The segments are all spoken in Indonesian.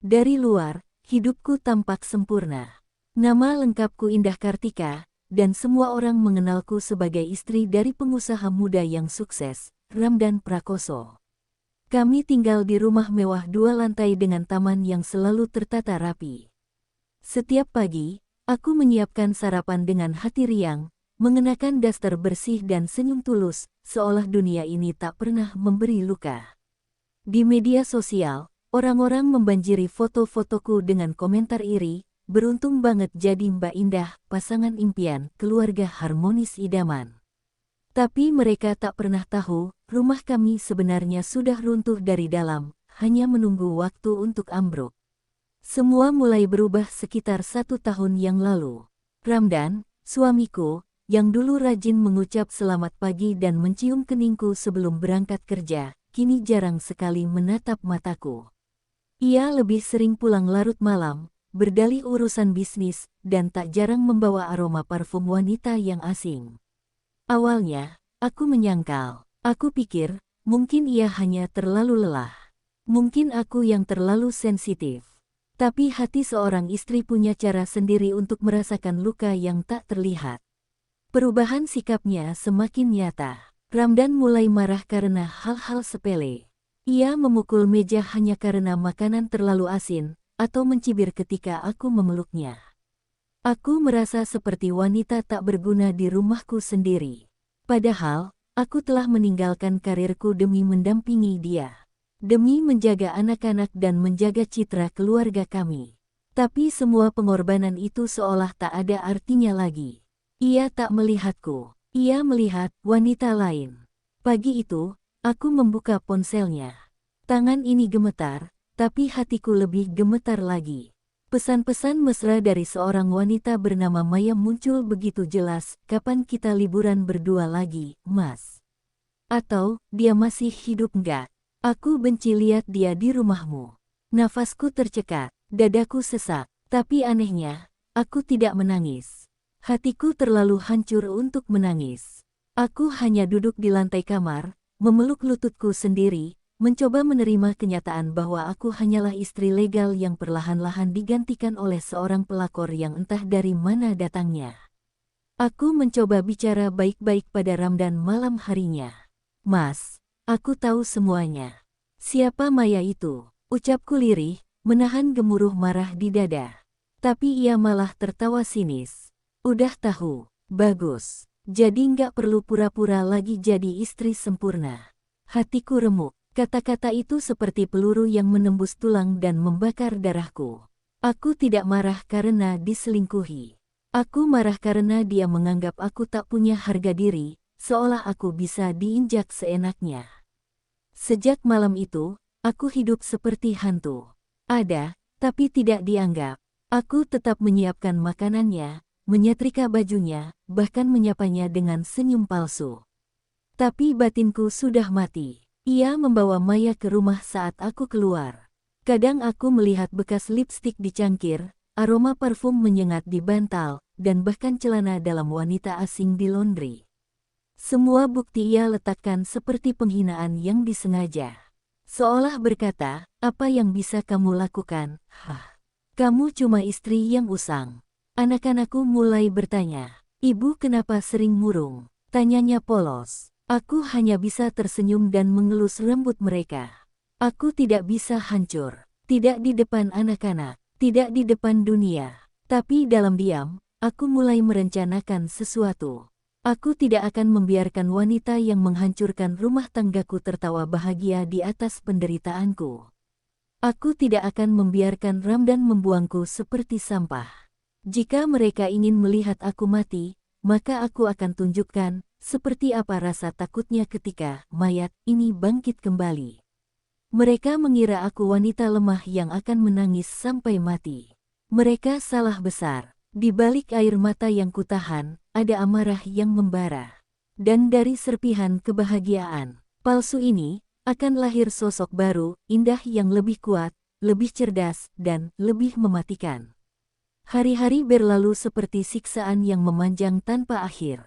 Dari luar, hidupku tampak sempurna. Nama lengkapku Indah Kartika, dan semua orang mengenalku sebagai istri dari pengusaha muda yang sukses, Ramdan Prakoso. Kami tinggal di rumah mewah 2 lantai dengan taman yang selalu tertata rapi. Setiap pagi, aku menyiapkan sarapan dengan hati riang, mengenakan daster bersih dan senyum tulus, seolah dunia ini tak pernah memberi luka. Di media sosial, orang-orang membanjiri foto-fotoku dengan komentar iri, beruntung banget jadi Mbak Indah, pasangan impian, keluarga harmonis idaman. Tapi mereka tak pernah tahu, rumah kami sebenarnya sudah runtuh dari dalam, hanya menunggu waktu untuk ambruk. Semua mulai berubah sekitar 1 tahun yang lalu. Ramdan, suamiku, yang dulu rajin mengucap selamat pagi dan mencium keningku sebelum berangkat kerja, kini jarang sekali menatap mataku. Ia lebih sering pulang larut malam, berdalih urusan bisnis, dan tak jarang membawa aroma parfum wanita yang asing. Awalnya, aku menyangkal. Aku pikir, mungkin ia hanya terlalu lelah. Mungkin aku yang terlalu sensitif. Tapi hati seorang istri punya cara sendiri untuk merasakan luka yang tak terlihat. Perubahan sikapnya semakin nyata. Ramdan mulai marah karena hal-hal sepele. Ia memukul meja hanya karena makanan terlalu asin, atau mencibir ketika aku memeluknya. Aku merasa seperti wanita tak berguna di rumahku sendiri. Padahal, aku telah meninggalkan karirku demi mendampingi dia. Demi menjaga anak-anak dan menjaga citra keluarga kami. Tapi semua pengorbanan itu seolah tak ada artinya lagi. Ia tak melihatku. Ia melihat wanita lain. Pagi itu, aku membuka ponselnya. Tangan ini gemetar, tapi hatiku lebih gemetar lagi. Pesan-pesan mesra dari seorang wanita bernama Maya muncul begitu jelas, kapan kita liburan berdua lagi, Mas? Atau, dia masih hidup enggak? Aku benci lihat dia di rumahmu. Nafasku tercekat, dadaku sesak, tapi anehnya, aku tidak menangis. Hatiku terlalu hancur untuk menangis. Aku hanya duduk di lantai kamar, memeluk lututku sendiri, mencoba menerima kenyataan bahwa aku hanyalah istri legal yang perlahan-lahan digantikan oleh seorang pelakor yang entah dari mana datangnya. Aku mencoba bicara baik-baik pada Ramdan malam harinya. Mas, aku tahu semuanya. Siapa Maya itu? Ucapku lirih, menahan gemuruh marah di dada. Tapi ia malah tertawa sinis. Udah tahu, bagus. Jadi nggak perlu pura-pura lagi jadi istri sempurna. Hatiku remuk. Kata-kata itu seperti peluru yang menembus tulang dan membakar darahku. Aku tidak marah karena diselingkuhi. Aku marah karena dia menganggap aku tak punya harga diri, seolah aku bisa diinjak seenaknya. Sejak malam itu, aku hidup seperti hantu. Ada, tapi tidak dianggap. Aku tetap menyiapkan makanannya, menyetrika bajunya, bahkan menyapanya dengan senyum palsu. Tapi batinku sudah mati. Ia membawa Maya ke rumah saat aku keluar. Kadang aku melihat bekas lipstik di cangkir, aroma parfum menyengat di bantal, dan bahkan celana dalam wanita asing di laundry. Semua bukti ia letakkan seperti penghinaan yang disengaja. Seolah berkata, apa yang bisa kamu lakukan? Hah, kamu cuma istri yang usang. Anak-anakku mulai bertanya, ibu kenapa sering murung? Tanyanya polos. Aku hanya bisa tersenyum dan mengelus rambut mereka. Aku tidak bisa hancur. Tidak di depan anak-anak. Tidak di depan dunia. Tapi dalam diam, aku mulai merencanakan sesuatu. Aku tidak akan membiarkan wanita yang menghancurkan rumah tanggaku tertawa bahagia di atas penderitaanku. Aku tidak akan membiarkan Ramdan membuangku seperti sampah. Jika mereka ingin melihat aku mati, maka aku akan tunjukkan seperti apa rasa takutnya ketika mayat ini bangkit kembali. Mereka mengira aku wanita lemah yang akan menangis sampai mati. Mereka salah besar. Di balik air mata yang kutahan, ada amarah yang membara. Dan dari serpihan kebahagiaan palsu ini, akan lahir sosok baru, Indah yang lebih kuat, lebih cerdas, dan lebih mematikan. Hari-hari berlalu seperti siksaan yang memanjang tanpa akhir.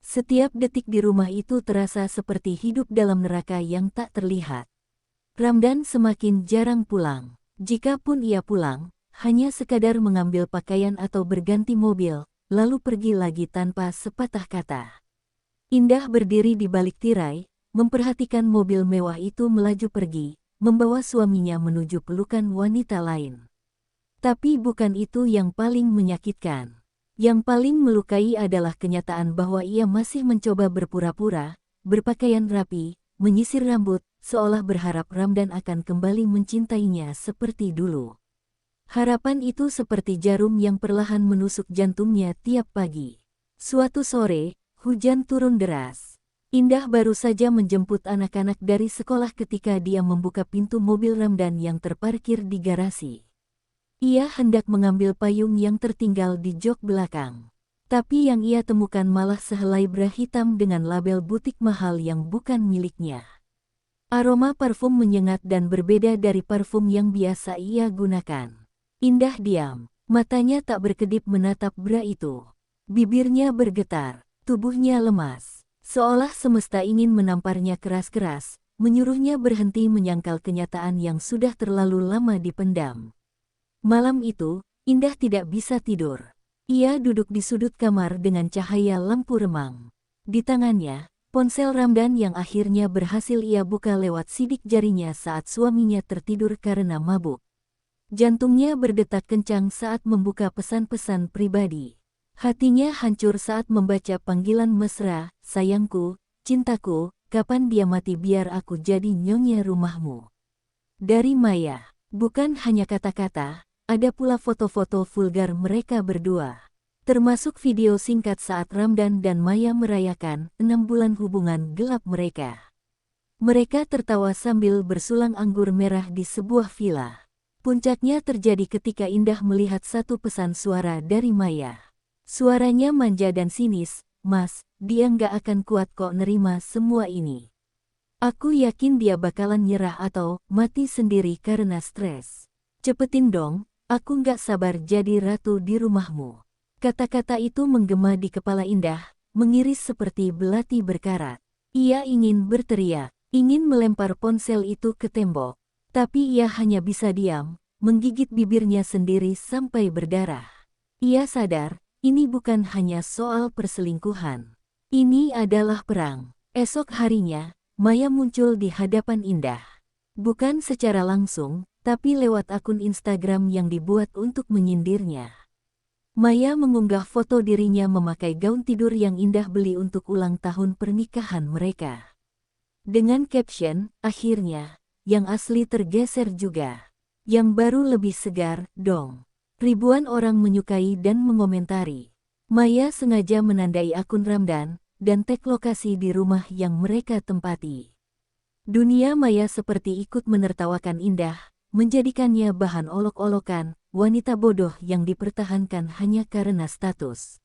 Setiap detik di rumah itu terasa seperti hidup dalam neraka yang tak terlihat. Ramdan semakin jarang pulang. Jikapun ia pulang, hanya sekadar mengambil pakaian atau berganti mobil, lalu pergi lagi tanpa sepatah kata. Indah berdiri di balik tirai, memperhatikan mobil mewah itu melaju pergi, membawa suaminya menuju pelukan wanita lain. Tapi bukan itu yang paling menyakitkan. Yang paling melukai adalah kenyataan bahwa ia masih mencoba berpura-pura, berpakaian rapi, menyisir rambut, seolah berharap Ramdan akan kembali mencintainya seperti dulu. Harapan itu seperti jarum yang perlahan menusuk jantungnya tiap pagi. Suatu sore, hujan turun deras. Indah baru saja menjemput anak-anak dari sekolah ketika dia membuka pintu mobil Ramdan yang terparkir di garasi. Ia hendak mengambil payung yang tertinggal di jok belakang. Tapi yang ia temukan malah sehelai bra hitam dengan label butik mahal yang bukan miliknya. Aroma parfum menyengat dan berbeda dari parfum yang biasa ia gunakan. Indah diam, matanya tak berkedip menatap bra itu. Bibirnya bergetar, tubuhnya lemas. Seolah semesta ingin menamparnya keras-keras, menyuruhnya berhenti menyangkal kenyataan yang sudah terlalu lama dipendam. Malam itu, Indah tidak bisa tidur. Ia duduk di sudut kamar dengan cahaya lampu remang. Di tangannya, ponsel Ramdan yang akhirnya berhasil ia buka lewat sidik jarinya saat suaminya tertidur karena mabuk. Jantungnya berdetak kencang saat membuka pesan-pesan pribadi. Hatinya hancur saat membaca panggilan mesra, sayangku, cintaku, kapan dia mati biar aku jadi nyonya rumahmu. Dari Maya, bukan hanya kata-kata, ada pula foto-foto vulgar mereka berdua. Termasuk video singkat saat Ramdan dan Maya merayakan 6 bulan hubungan gelap mereka. Mereka tertawa sambil bersulang anggur merah di sebuah villa. Puncaknya terjadi ketika Indah melihat satu pesan suara dari Maya. Suaranya manja dan sinis, "Mas, dia nggak akan kuat kok nerima semua ini. Aku yakin dia bakalan nyerah atau mati sendiri karena stres. Cepetin dong, aku nggak sabar jadi ratu di rumahmu." Kata-kata itu menggema di kepala Indah, mengiris seperti belati berkarat. Ia ingin berteriak, ingin melempar ponsel itu ke tembok. Tapi ia hanya bisa diam, menggigit bibirnya sendiri sampai berdarah. Ia sadar, ini bukan hanya soal perselingkuhan. Ini adalah perang. Esok harinya, Maya muncul di hadapan Indah. Bukan secara langsung, tapi lewat akun Instagram yang dibuat untuk menyindirnya. Maya mengunggah foto dirinya memakai gaun tidur yang Indah beli untuk ulang tahun pernikahan mereka. Dengan caption, "Akhirnya, yang asli tergeser juga. Yang baru lebih segar, dong." Ribuan orang menyukai dan mengomentari. Maya sengaja menandai akun Ramdan, dan tag lokasi di rumah yang mereka tempati. Dunia maya seperti ikut menertawakan Indah, menjadikannya bahan olok-olokan, wanita bodoh yang dipertahankan hanya karena status.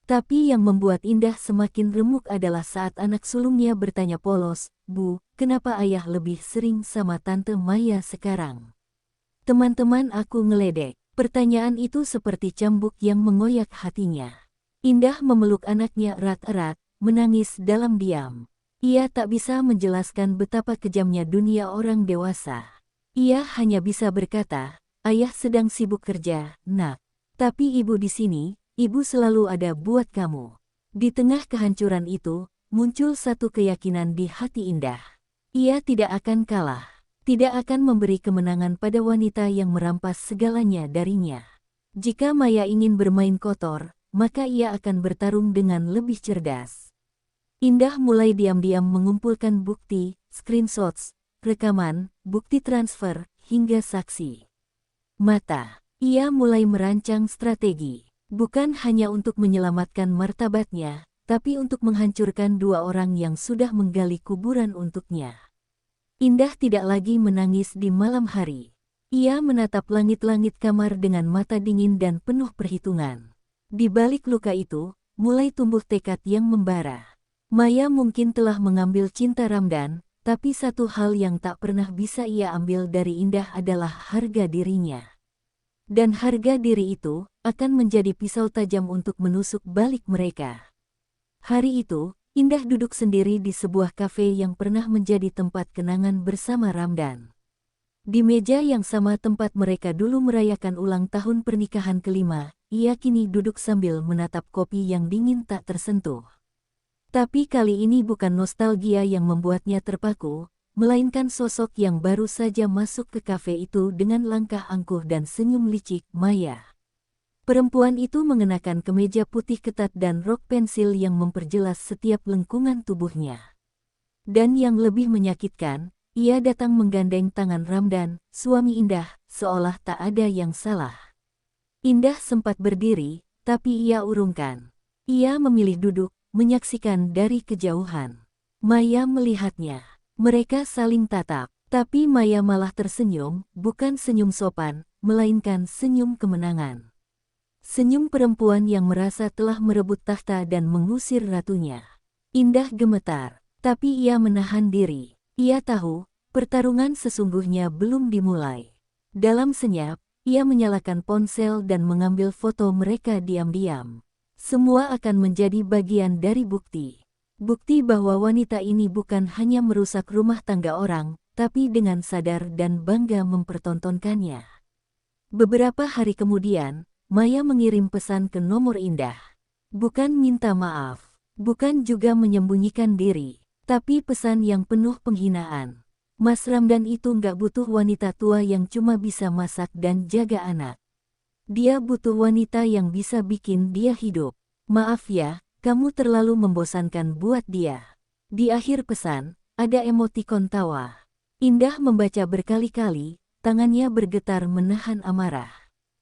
Tapi yang membuat Indah semakin remuk adalah saat anak sulungnya bertanya polos, "Bu, kenapa ayah lebih sering sama Tante Maya sekarang?" "Teman-teman aku ngeledek." Pertanyaan itu seperti cambuk yang mengoyak hatinya. Indah memeluk anaknya erat-erat, menangis dalam diam. Ia tak bisa menjelaskan betapa kejamnya dunia orang dewasa. Ia hanya bisa berkata, "Ayah sedang sibuk kerja, Nak. Tapi ibu di sini, ibu selalu ada buat kamu." Di tengah kehancuran itu, muncul satu keyakinan di hati Indah. Ia tidak akan kalah. Tidak akan memberi kemenangan pada wanita yang merampas segalanya darinya. Jika Maya ingin bermain kotor, maka ia akan bertarung dengan lebih cerdas. Indah mulai diam-diam mengumpulkan bukti, screenshots, rekaman, bukti transfer, hingga saksi mata. Ia mulai merancang strategi, bukan hanya untuk menyelamatkan martabatnya, tapi untuk menghancurkan dua orang yang sudah menggali kuburan untuknya. Indah tidak lagi menangis di malam hari. Ia menatap langit-langit kamar dengan mata dingin dan penuh perhitungan. Di balik luka itu, mulai tumbuh tekad yang membara. Maya mungkin telah mengambil cinta Ramdan, tapi satu hal yang tak pernah bisa ia ambil dari Indah adalah harga dirinya. Dan harga diri itu akan menjadi pisau tajam untuk menusuk balik mereka. Hari itu, Indah duduk sendiri di sebuah kafe yang pernah menjadi tempat kenangan bersama Ramdan. Di meja yang sama tempat mereka dulu merayakan ulang tahun pernikahan kelima, ia kini duduk sambil menatap kopi yang dingin tak tersentuh. Tapi kali ini bukan nostalgia yang membuatnya terpaku, melainkan sosok yang baru saja masuk ke kafe itu dengan langkah angkuh dan senyum licik, Maya. Perempuan itu mengenakan kemeja putih ketat dan rok pensil yang memperjelas setiap lengkungan tubuhnya. Dan yang lebih menyakitkan, ia datang menggandeng tangan Ramdan, suami Indah, seolah tak ada yang salah. Indah sempat berdiri, tapi ia urungkan. Ia memilih duduk, menyaksikan dari kejauhan. Maya melihatnya. Mereka saling tatap, tapi Maya malah tersenyum, bukan senyum sopan, melainkan senyum kemenangan. Senyum perempuan yang merasa telah merebut tahta dan mengusir ratunya. Indah gemetar, tapi ia menahan diri. Ia tahu, pertarungan sesungguhnya belum dimulai. Dalam senyap, ia menyalakan ponsel dan mengambil foto mereka diam-diam. Semua akan menjadi bagian dari bukti. Bukti bahwa wanita ini bukan hanya merusak rumah tangga orang, tapi dengan sadar dan bangga mempertontonkannya. Beberapa hari kemudian, Maya mengirim pesan ke nomor Indah. Bukan minta maaf, bukan juga menyembunyikan diri, tapi pesan yang penuh penghinaan. Mas Ramdan itu nggak butuh wanita tua yang cuma bisa masak dan jaga anak. Dia butuh wanita yang bisa bikin dia hidup. Maaf ya, kamu terlalu membosankan buat dia. Di akhir pesan, ada emotikon tawa. Indah membaca berkali-kali, tangannya bergetar menahan amarah.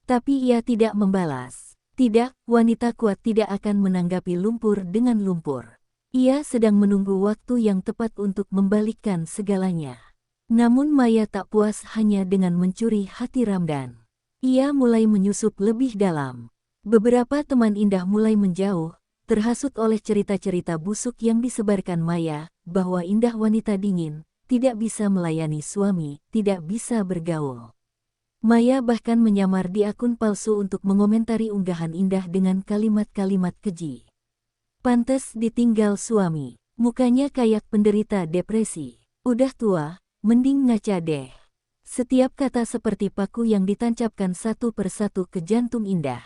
Tapi ia tidak membalas. Tidak, wanita kuat tidak akan menanggapi lumpur dengan lumpur. Ia sedang menunggu waktu yang tepat untuk membalikkan segalanya. Namun Maya tak puas hanya dengan mencuri hati Ramdan. Ia mulai menyusup lebih dalam. Beberapa teman Indah mulai menjauh, terhasut oleh cerita-cerita busuk yang disebarkan Maya, bahwa Indah wanita dingin, tidak bisa melayani suami, tidak bisa bergaul. Maya bahkan menyamar di akun palsu untuk mengomentari unggahan Indah dengan kalimat-kalimat keji. Pantes ditinggal suami, mukanya kayak penderita depresi. Udah tua, mending ngaca deh. Setiap kata seperti paku yang ditancapkan satu persatu ke jantung Indah.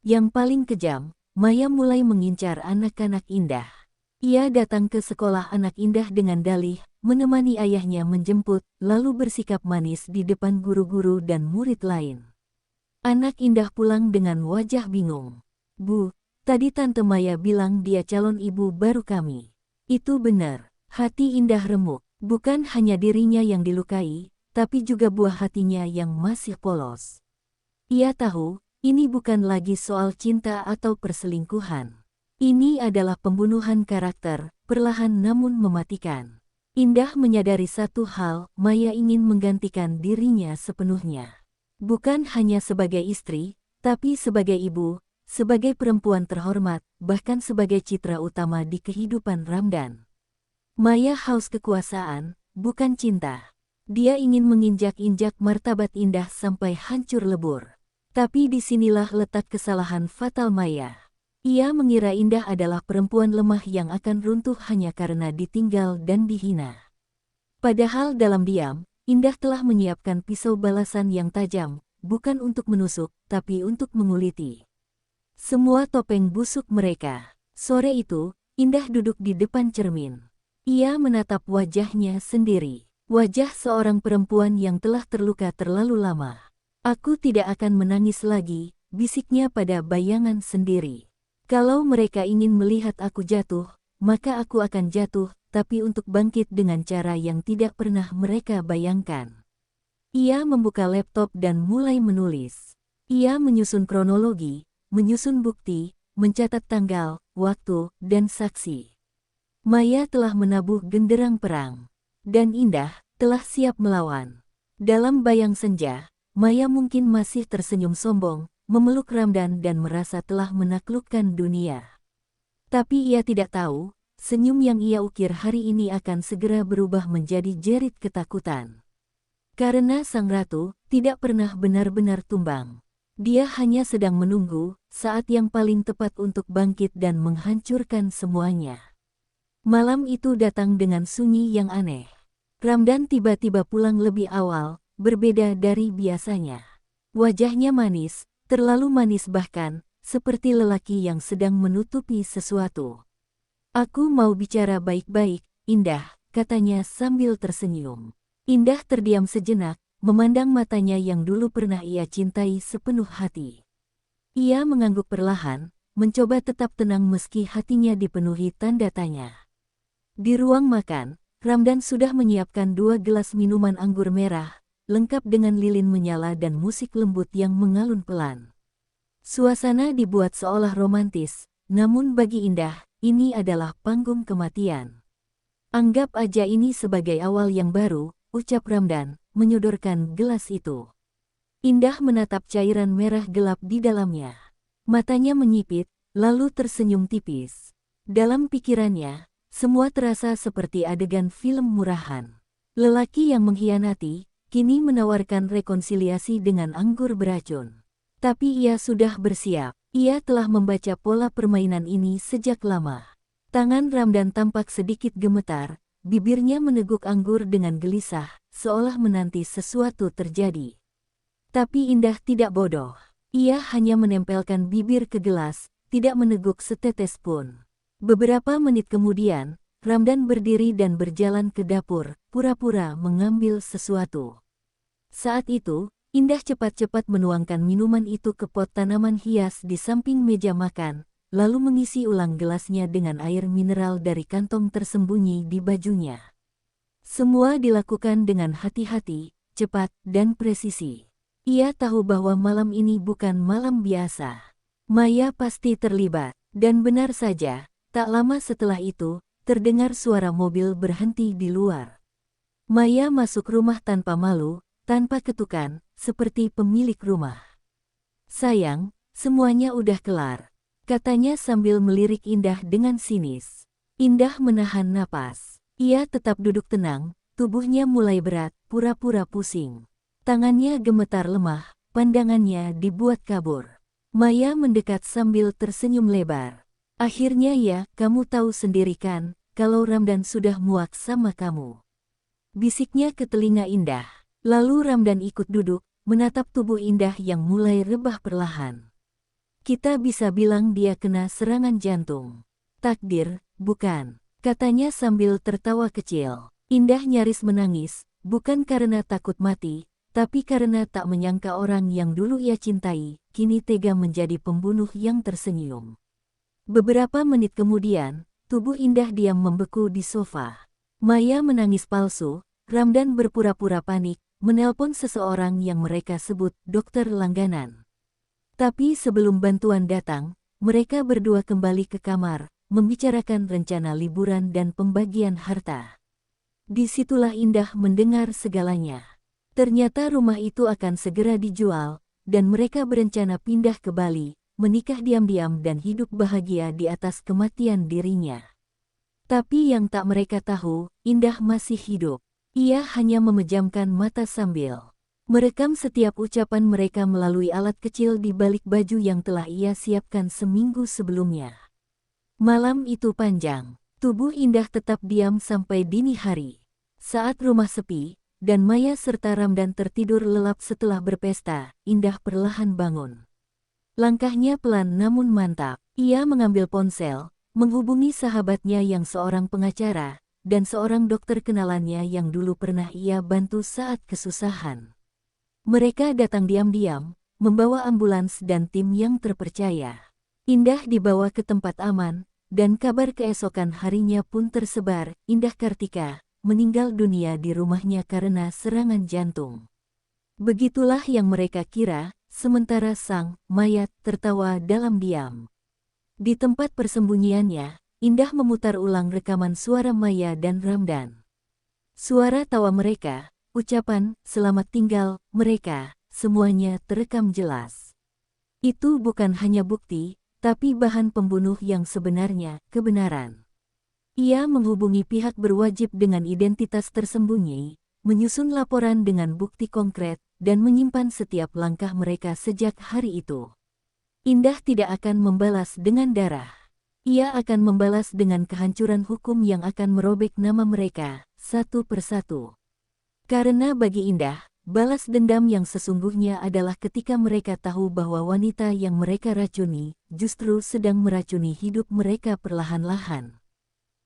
Yang paling kejam, Maya mulai mengincar anak-anak Indah. Ia datang ke sekolah anak Indah dengan dalih, menemani ayahnya menjemput, lalu bersikap manis di depan guru-guru dan murid lain. Anak Indah pulang dengan wajah bingung. Bu, tadi Tante Maya bilang dia calon ibu baru kami. Itu benar, hati Indah remuk. Bukan hanya dirinya yang dilukai, tapi juga buah hatinya yang masih polos. Ia tahu, ini bukan lagi soal cinta atau perselingkuhan. Ini adalah pembunuhan karakter, perlahan namun mematikan. Indah menyadari satu hal, Maya ingin menggantikan dirinya sepenuhnya. Bukan hanya sebagai istri, tapi sebagai ibu, sebagai perempuan terhormat, bahkan sebagai citra utama di kehidupan Ramdan. Maya haus kekuasaan, bukan cinta. Dia ingin menginjak-injak martabat Indah sampai hancur lebur. Tapi disinilah letak kesalahan fatal Maya. Ia mengira Indah adalah perempuan lemah yang akan runtuh hanya karena ditinggal dan dihina. Padahal dalam diam, Indah telah menyiapkan pisau balasan yang tajam, bukan untuk menusuk, tapi untuk menguliti semua topeng busuk mereka. Sore itu, Indah duduk di depan cermin. Ia menatap wajahnya sendiri, wajah seorang perempuan yang telah terluka terlalu lama. Aku tidak akan menangis lagi, bisiknya pada bayangan sendiri. Kalau mereka ingin melihat aku jatuh, maka aku akan jatuh, tapi untuk bangkit dengan cara yang tidak pernah mereka bayangkan. Ia membuka laptop dan mulai menulis. Ia menyusun kronologi, menyusun bukti, mencatat tanggal, waktu, dan saksi. Maya telah menabuh genderang perang. Dan Indah telah siap melawan. Dalam bayang senja, Maya mungkin masih tersenyum sombong, memeluk Ramdan dan merasa telah menaklukkan dunia. Tapi ia tidak tahu, senyum yang ia ukir hari ini akan segera berubah menjadi jerit ketakutan. Karena sang ratu tidak pernah benar-benar tumbang. Dia hanya sedang menunggu saat yang paling tepat untuk bangkit dan menghancurkan semuanya. Malam itu datang dengan sunyi yang aneh. Ramdan tiba-tiba pulang lebih awal, berbeda dari biasanya. Wajahnya manis, terlalu manis bahkan, seperti lelaki yang sedang menutupi sesuatu. "Aku mau bicara baik-baik, Indah," katanya sambil tersenyum. Indah terdiam sejenak, memandang matanya yang dulu pernah ia cintai sepenuh hati. Ia mengangguk perlahan, mencoba tetap tenang meski hatinya dipenuhi tanda tanya. Di ruang makan, Ramdan sudah menyiapkan 2 gelas minuman anggur merah, lengkap dengan lilin menyala dan musik lembut yang mengalun pelan. Suasana dibuat seolah romantis, namun bagi Indah, ini adalah panggung kematian. "Anggap aja ini sebagai awal yang baru," ucap Ramdan, menyodorkan gelas itu. Indah menatap cairan merah gelap di dalamnya. Matanya menyipit, lalu tersenyum tipis. Dalam pikirannya, semua terasa seperti adegan film murahan. Lelaki yang mengkhianati, kini menawarkan rekonsiliasi dengan anggur beracun. Tapi ia sudah bersiap. Ia telah membaca pola permainan ini sejak lama. Tangan Ramdan tampak sedikit gemetar, bibirnya meneguk anggur dengan gelisah, seolah menanti sesuatu terjadi. Tapi Indah tidak bodoh. Ia hanya menempelkan bibir ke gelas, tidak meneguk setetes pun. Beberapa menit kemudian, Ramdan berdiri dan berjalan ke dapur, pura-pura mengambil sesuatu. Saat itu, Indah cepat-cepat menuangkan minuman itu ke pot tanaman hias di samping meja makan, lalu mengisi ulang gelasnya dengan air mineral dari kantong tersembunyi di bajunya. Semua dilakukan dengan hati-hati, cepat, dan presisi. Ia tahu bahwa malam ini bukan malam biasa. Maya pasti terlibat, dan benar saja, tak lama setelah itu, terdengar suara mobil berhenti di luar. Maya masuk rumah tanpa malu, tanpa ketukan, seperti pemilik rumah. "Sayang, semuanya udah kelar," katanya sambil melirik Indah dengan sinis. Indah menahan napas. Ia tetap duduk tenang, tubuhnya mulai berat, pura-pura pusing. Tangannya gemetar lemah, pandangannya dibuat kabur. Maya mendekat sambil tersenyum lebar. "Akhirnya ya, kamu tahu sendiri kan, kalau Ramdan sudah muak sama kamu," bisiknya ke telinga Indah. Lalu Ramdan ikut duduk, menatap tubuh Indah yang mulai rebah perlahan. "Kita bisa bilang dia kena serangan jantung." "Takdir, bukan?" katanya sambil tertawa kecil. Indah nyaris menangis, bukan karena takut mati, tapi karena tak menyangka orang yang dulu ia cintai, kini tega menjadi pembunuh yang tersenyum. Beberapa menit kemudian, tubuh Indah diam membeku di sofa. Maya menangis palsu, Ramdan berpura-pura panik, menelpon seseorang yang mereka sebut dokter langganan. Tapi sebelum bantuan datang, mereka berdua kembali ke kamar, membicarakan rencana liburan dan pembagian harta. Disitulah Indah mendengar segalanya. Ternyata rumah itu akan segera dijual, dan mereka berencana pindah ke Bali, menikah diam-diam dan hidup bahagia di atas kematian dirinya. Tapi yang tak mereka tahu, Indah masih hidup. Ia hanya memejamkan mata sambil merekam setiap ucapan mereka melalui alat kecil di balik baju yang telah ia siapkan seminggu sebelumnya. Malam itu panjang. Tubuh Indah tetap diam sampai dini hari. Saat rumah sepi, dan Maya serta Ramdan tertidur lelap setelah berpesta, Indah perlahan bangun. Langkahnya pelan namun mantap. Ia mengambil ponsel, menghubungi sahabatnya yang seorang pengacara, dan seorang dokter kenalannya yang dulu pernah ia bantu saat kesusahan. Mereka datang diam-diam, membawa ambulans dan tim yang terpercaya. Indah dibawa ke tempat aman, dan kabar keesokan harinya pun tersebar, Indah Kartika meninggal dunia di rumahnya karena serangan jantung. Begitulah yang mereka kira, sementara sang mayat tertawa dalam diam. Di tempat persembunyiannya, Indah memutar ulang rekaman suara Maya dan Ramdan. Suara tawa mereka, ucapan "selamat tinggal" mereka, semuanya terekam jelas. Itu bukan hanya bukti, tapi bahan pembunuh yang sebenarnya, kebenaran. Ia menghubungi pihak berwajib dengan identitas tersembunyi, menyusun laporan dengan bukti konkret, dan menyimpan setiap langkah mereka sejak hari itu. Indah tidak akan membalas dengan darah. Ia akan membalas dengan kehancuran hukum yang akan merobek nama mereka, satu persatu. Karena bagi Indah, balas dendam yang sesungguhnya adalah ketika mereka tahu bahwa wanita yang mereka racuni justru sedang meracuni hidup mereka perlahan-lahan.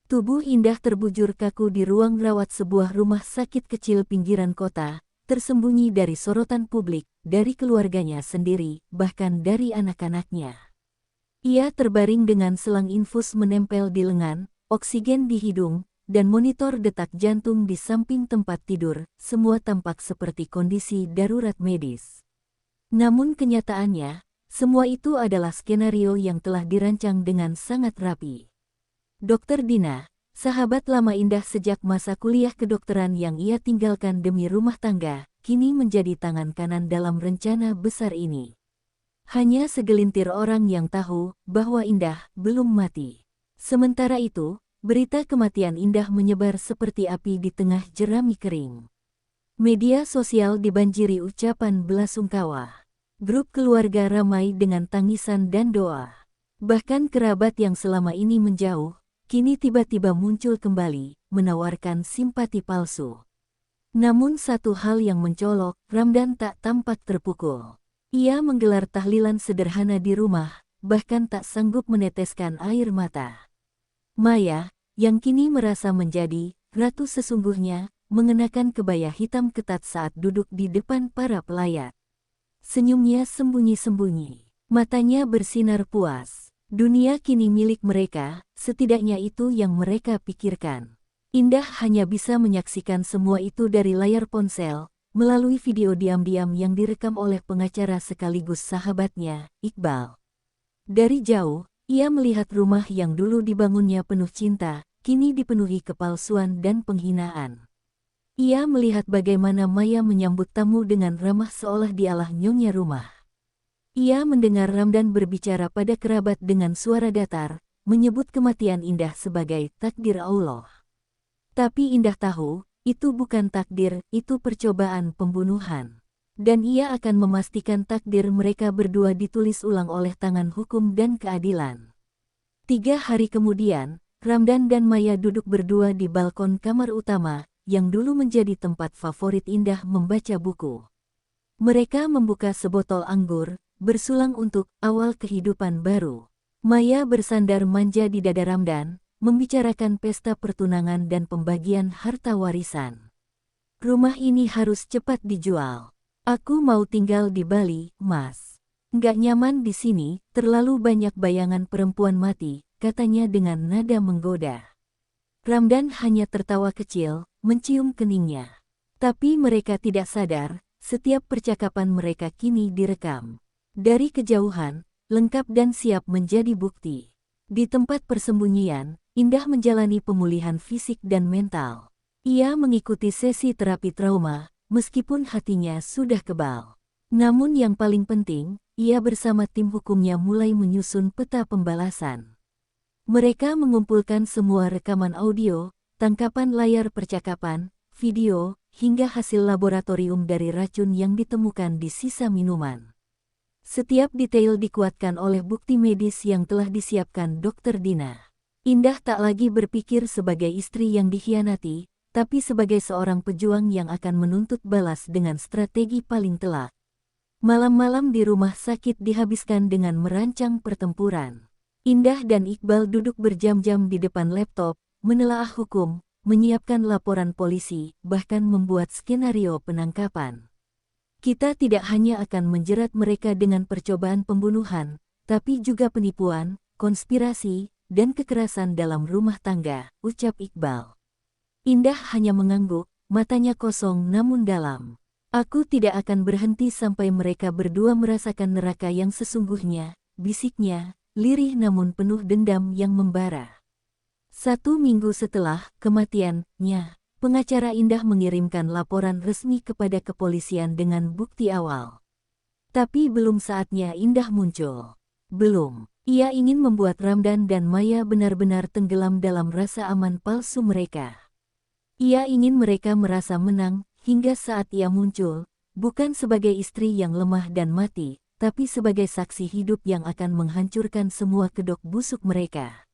Tubuh Indah terbujur kaku di ruang rawat sebuah rumah sakit kecil pinggiran kota, tersembunyi dari sorotan publik, dari keluarganya sendiri, bahkan dari anak-anaknya. Ia terbaring dengan selang infus menempel di lengan, oksigen di hidung, dan monitor detak jantung di samping tempat tidur, semua tampak seperti kondisi darurat medis. Namun kenyataannya, semua itu adalah skenario yang telah dirancang dengan sangat rapi. Dr. Dina, sahabat lama Indah sejak masa kuliah kedokteran yang ia tinggalkan demi rumah tangga, kini menjadi tangan kanan dalam rencana besar ini. Hanya segelintir orang yang tahu bahwa Indah belum mati. Sementara itu, berita kematian Indah menyebar seperti api di tengah jerami kering. Media sosial dibanjiri ucapan belasungkawa. Grup keluarga ramai dengan tangisan dan doa. Bahkan kerabat yang selama ini menjauh, kini tiba-tiba muncul kembali, menawarkan simpati palsu. Namun satu hal yang mencolok, Ramdan tak tampak terpukul. Ia menggelar tahlilan sederhana di rumah, bahkan tak sanggup meneteskan air mata. Maya, yang kini merasa menjadi ratu sesungguhnya, mengenakan kebaya hitam ketat saat duduk di depan para pelayat. Senyumnya sembunyi-sembunyi, matanya bersinar puas. Dunia kini milik mereka, setidaknya itu yang mereka pikirkan. Indah hanya bisa menyaksikan semua itu dari layar ponsel, melalui video diam-diam yang direkam oleh pengacara sekaligus sahabatnya, Iqbal. Dari jauh, ia melihat rumah yang dulu dibangunnya penuh cinta, kini dipenuhi kepalsuan dan penghinaan. Ia melihat bagaimana Maya menyambut tamu dengan ramah seolah dialah nyonya rumah. Ia mendengar Ramdan berbicara pada kerabat dengan suara datar, menyebut kematian Indah sebagai takdir Allah. Tapi Indah tahu, itu bukan takdir, itu percobaan pembunuhan. Dan ia akan memastikan takdir mereka berdua ditulis ulang oleh tangan hukum dan keadilan. 3 hari kemudian, Ramdan dan Maya duduk berdua di balkon kamar utama, yang dulu menjadi tempat favorit Indah membaca buku. Mereka membuka sebotol anggur, bersulang untuk awal kehidupan baru. Maya bersandar manja di dada Ramdan, membicarakan pesta pertunangan dan pembagian harta warisan. Rumah ini harus cepat dijual. Aku mau tinggal di Bali, Mas. Nggak nyaman di sini, terlalu banyak bayangan perempuan mati, katanya dengan nada menggoda. Ramdan hanya tertawa kecil, mencium keningnya. Tapi mereka tidak sadar, setiap percakapan mereka kini direkam. Dari kejauhan, lengkap dan siap menjadi bukti. Di tempat persembunyian, Indah menjalani pemulihan fisik dan mental. Ia mengikuti sesi terapi trauma, meskipun hatinya sudah kebal. Namun yang paling penting, ia bersama tim hukumnya mulai menyusun peta pembalasan. Mereka mengumpulkan semua rekaman audio, tangkapan layar percakapan, video, hingga hasil laboratorium dari racun yang ditemukan di sisa minuman. Setiap detail dikuatkan oleh bukti medis yang telah disiapkan Dr. Dina. Indah tak lagi berpikir sebagai istri yang dikhianati, tapi sebagai seorang pejuang yang akan menuntut balas dengan strategi paling telak. Malam-malam di rumah sakit dihabiskan dengan merancang pertempuran. Indah dan Iqbal duduk berjam-jam di depan laptop, menelaah hukum, menyiapkan laporan polisi, bahkan membuat skenario penangkapan. Kita tidak hanya akan menjerat mereka dengan percobaan pembunuhan, tapi juga penipuan, konspirasi, dan kekerasan dalam rumah tangga, ucap Iqbal. Indah hanya mengangguk, matanya kosong namun dalam. Aku tidak akan berhenti sampai mereka berdua merasakan neraka yang sesungguhnya, bisiknya, lirih namun penuh dendam yang membara. 1 minggu setelah kematiannya, pengacara Indah mengirimkan laporan resmi kepada kepolisian dengan bukti awal. Tapi belum saatnya Indah muncul. Belum. Ia ingin membuat Ramdan dan Maya benar-benar tenggelam dalam rasa aman palsu mereka. Ia ingin mereka merasa menang, hingga saat ia muncul, bukan sebagai istri yang lemah dan mati, tapi sebagai saksi hidup yang akan menghancurkan semua kedok busuk mereka.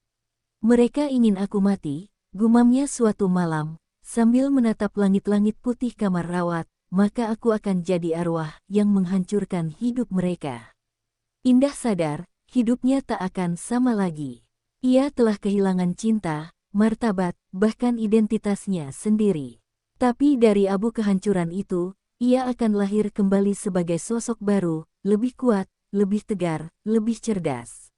Mereka ingin aku mati, gumamnya suatu malam, sambil menatap langit-langit putih kamar rawat, maka aku akan jadi arwah yang menghancurkan hidup mereka. Indah sadar, hidupnya tak akan sama lagi. Ia telah kehilangan cinta, martabat, bahkan identitasnya sendiri. Tapi dari abu kehancuran itu, ia akan lahir kembali sebagai sosok baru, lebih kuat, lebih tegar, lebih cerdas.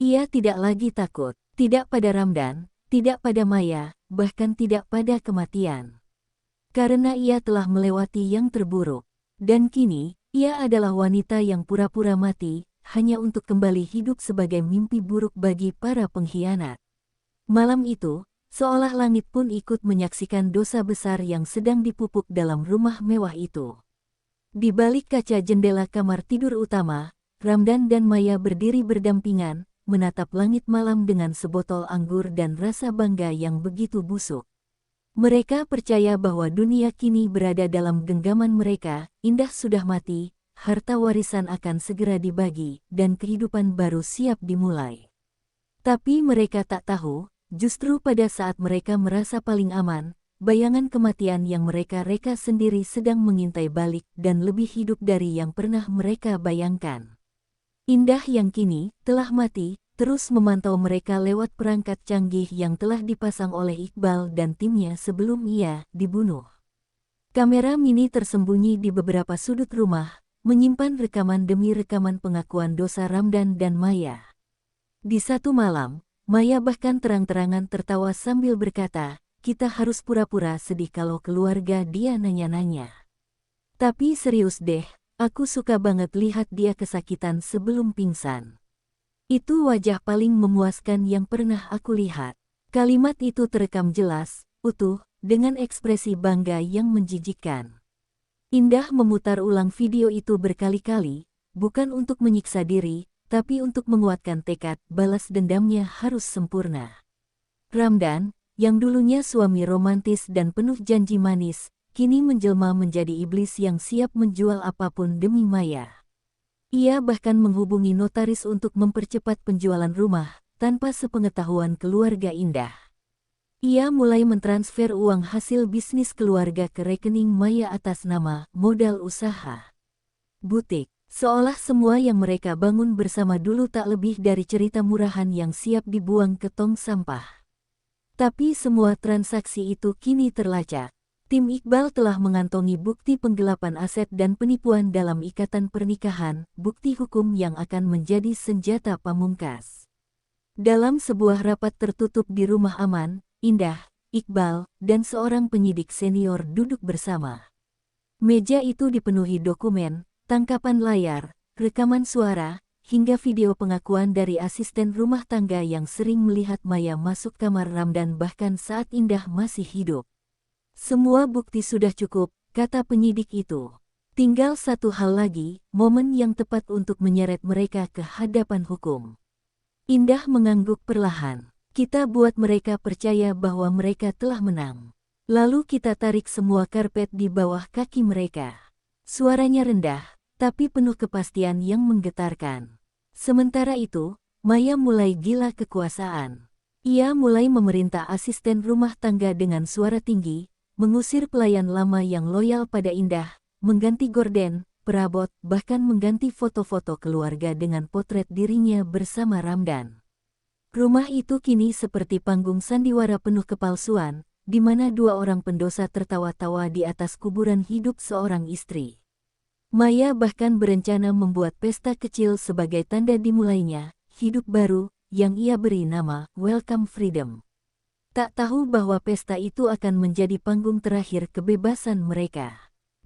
Ia tidak lagi takut, tidak pada Ramdan, tidak pada Maya, bahkan tidak pada kematian. Karena ia telah melewati yang terburuk. Dan kini, ia adalah wanita yang pura-pura mati, hanya untuk kembali hidup sebagai mimpi buruk bagi para pengkhianat. Malam itu, seolah langit pun ikut menyaksikan dosa besar yang sedang dipupuk dalam rumah mewah itu. Di balik kaca jendela kamar tidur utama, Ramdan dan Maya berdiri berdampingan, menatap langit malam dengan sebotol anggur dan rasa bangga yang begitu busuk. Mereka percaya bahwa dunia kini berada dalam genggaman mereka, Indah sudah mati, harta warisan akan segera dibagi, dan kehidupan baru siap dimulai. Tapi mereka tak tahu, justru pada saat mereka merasa paling aman, bayangan kematian yang mereka reka sendiri sedang mengintai balik dan lebih hidup dari yang pernah mereka bayangkan. Indah yang kini telah mati, terus memantau mereka lewat perangkat canggih yang telah dipasang oleh Iqbal dan timnya sebelum ia dibunuh. Kamera mini tersembunyi di beberapa sudut rumah, menyimpan rekaman demi rekaman pengakuan dosa Ramdan dan Maya. Di satu malam, Maya bahkan terang-terangan tertawa sambil berkata, "Kita harus pura-pura sedih kalau keluarga dia nanya-nanya. Tapi serius deh, aku suka banget lihat dia kesakitan sebelum pingsan. Itu wajah paling memuaskan yang pernah aku lihat." Kalimat itu terekam jelas, utuh, dengan ekspresi bangga yang menjijikkan. Indah memutar ulang video itu berkali-kali, bukan untuk menyiksa diri, tapi untuk menguatkan tekad balas dendamnya harus sempurna. Ramdan, yang dulunya suami romantis dan penuh janji manis, kini menjelma menjadi iblis yang siap menjual apapun demi Maya. Ia bahkan menghubungi notaris untuk mempercepat penjualan rumah, tanpa sepengetahuan keluarga Indah. Ia mulai mentransfer uang hasil bisnis keluarga ke rekening Maya atas nama modal usaha butik. Seolah semua yang mereka bangun bersama dulu tak lebih dari cerita murahan yang siap dibuang ke tong sampah. Tapi semua transaksi itu kini terlacak. Tim Iqbal telah mengantongi bukti penggelapan aset dan penipuan dalam ikatan pernikahan, bukti hukum yang akan menjadi senjata pamungkas. Dalam sebuah rapat tertutup di rumah aman, Indah, Iqbal, dan seorang penyidik senior duduk bersama. Meja itu dipenuhi dokumen, tangkapan layar, rekaman suara, hingga video pengakuan dari asisten rumah tangga yang sering melihat Maya masuk kamar Ramdan bahkan saat Indah masih hidup. "Semua bukti sudah cukup," kata penyidik itu. "Tinggal satu hal lagi, momen yang tepat untuk menyeret mereka ke hadapan hukum." Indah mengangguk perlahan. "Kita buat mereka percaya bahwa mereka telah menang. Lalu kita tarik semua karpet di bawah kaki mereka." Suaranya rendah, tapi penuh kepastian yang menggetarkan. Sementara itu, Maya mulai gila kekuasaan. Ia mulai memerintah asisten rumah tangga dengan suara tinggi, mengusir pelayan lama yang loyal pada Indah, mengganti gorden, perabot, bahkan mengganti foto-foto keluarga dengan potret dirinya bersama Ramdan. Rumah itu kini seperti panggung sandiwara penuh kepalsuan, di mana dua orang pendosa tertawa-tawa di atas kuburan hidup seorang istri. Maya bahkan berencana membuat pesta kecil sebagai tanda dimulainya hidup baru, yang ia beri nama Welcome Freedom. Tak tahu bahwa pesta itu akan menjadi panggung terakhir kebebasan mereka.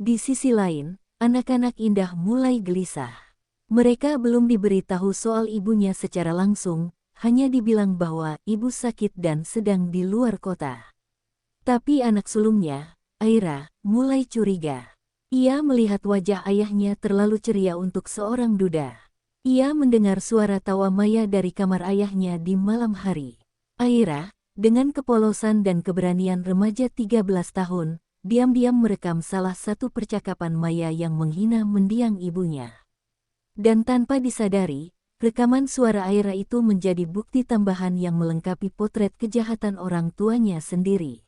Di sisi lain, anak-anak Indah mulai gelisah. Mereka belum diberi tahu soal ibunya secara langsung, hanya dibilang bahwa ibu sakit dan sedang di luar kota. Tapi anak sulungnya, Aira, mulai curiga. Ia melihat wajah ayahnya terlalu ceria untuk seorang duda. Ia mendengar suara tawa Maya dari kamar ayahnya di malam hari. Aira, dengan kepolosan dan keberanian remaja 13 tahun, diam-diam merekam salah satu percakapan Maya yang menghina mendiang ibunya. Dan tanpa disadari, rekaman suara Aira itu menjadi bukti tambahan yang melengkapi potret kejahatan orang tuanya sendiri.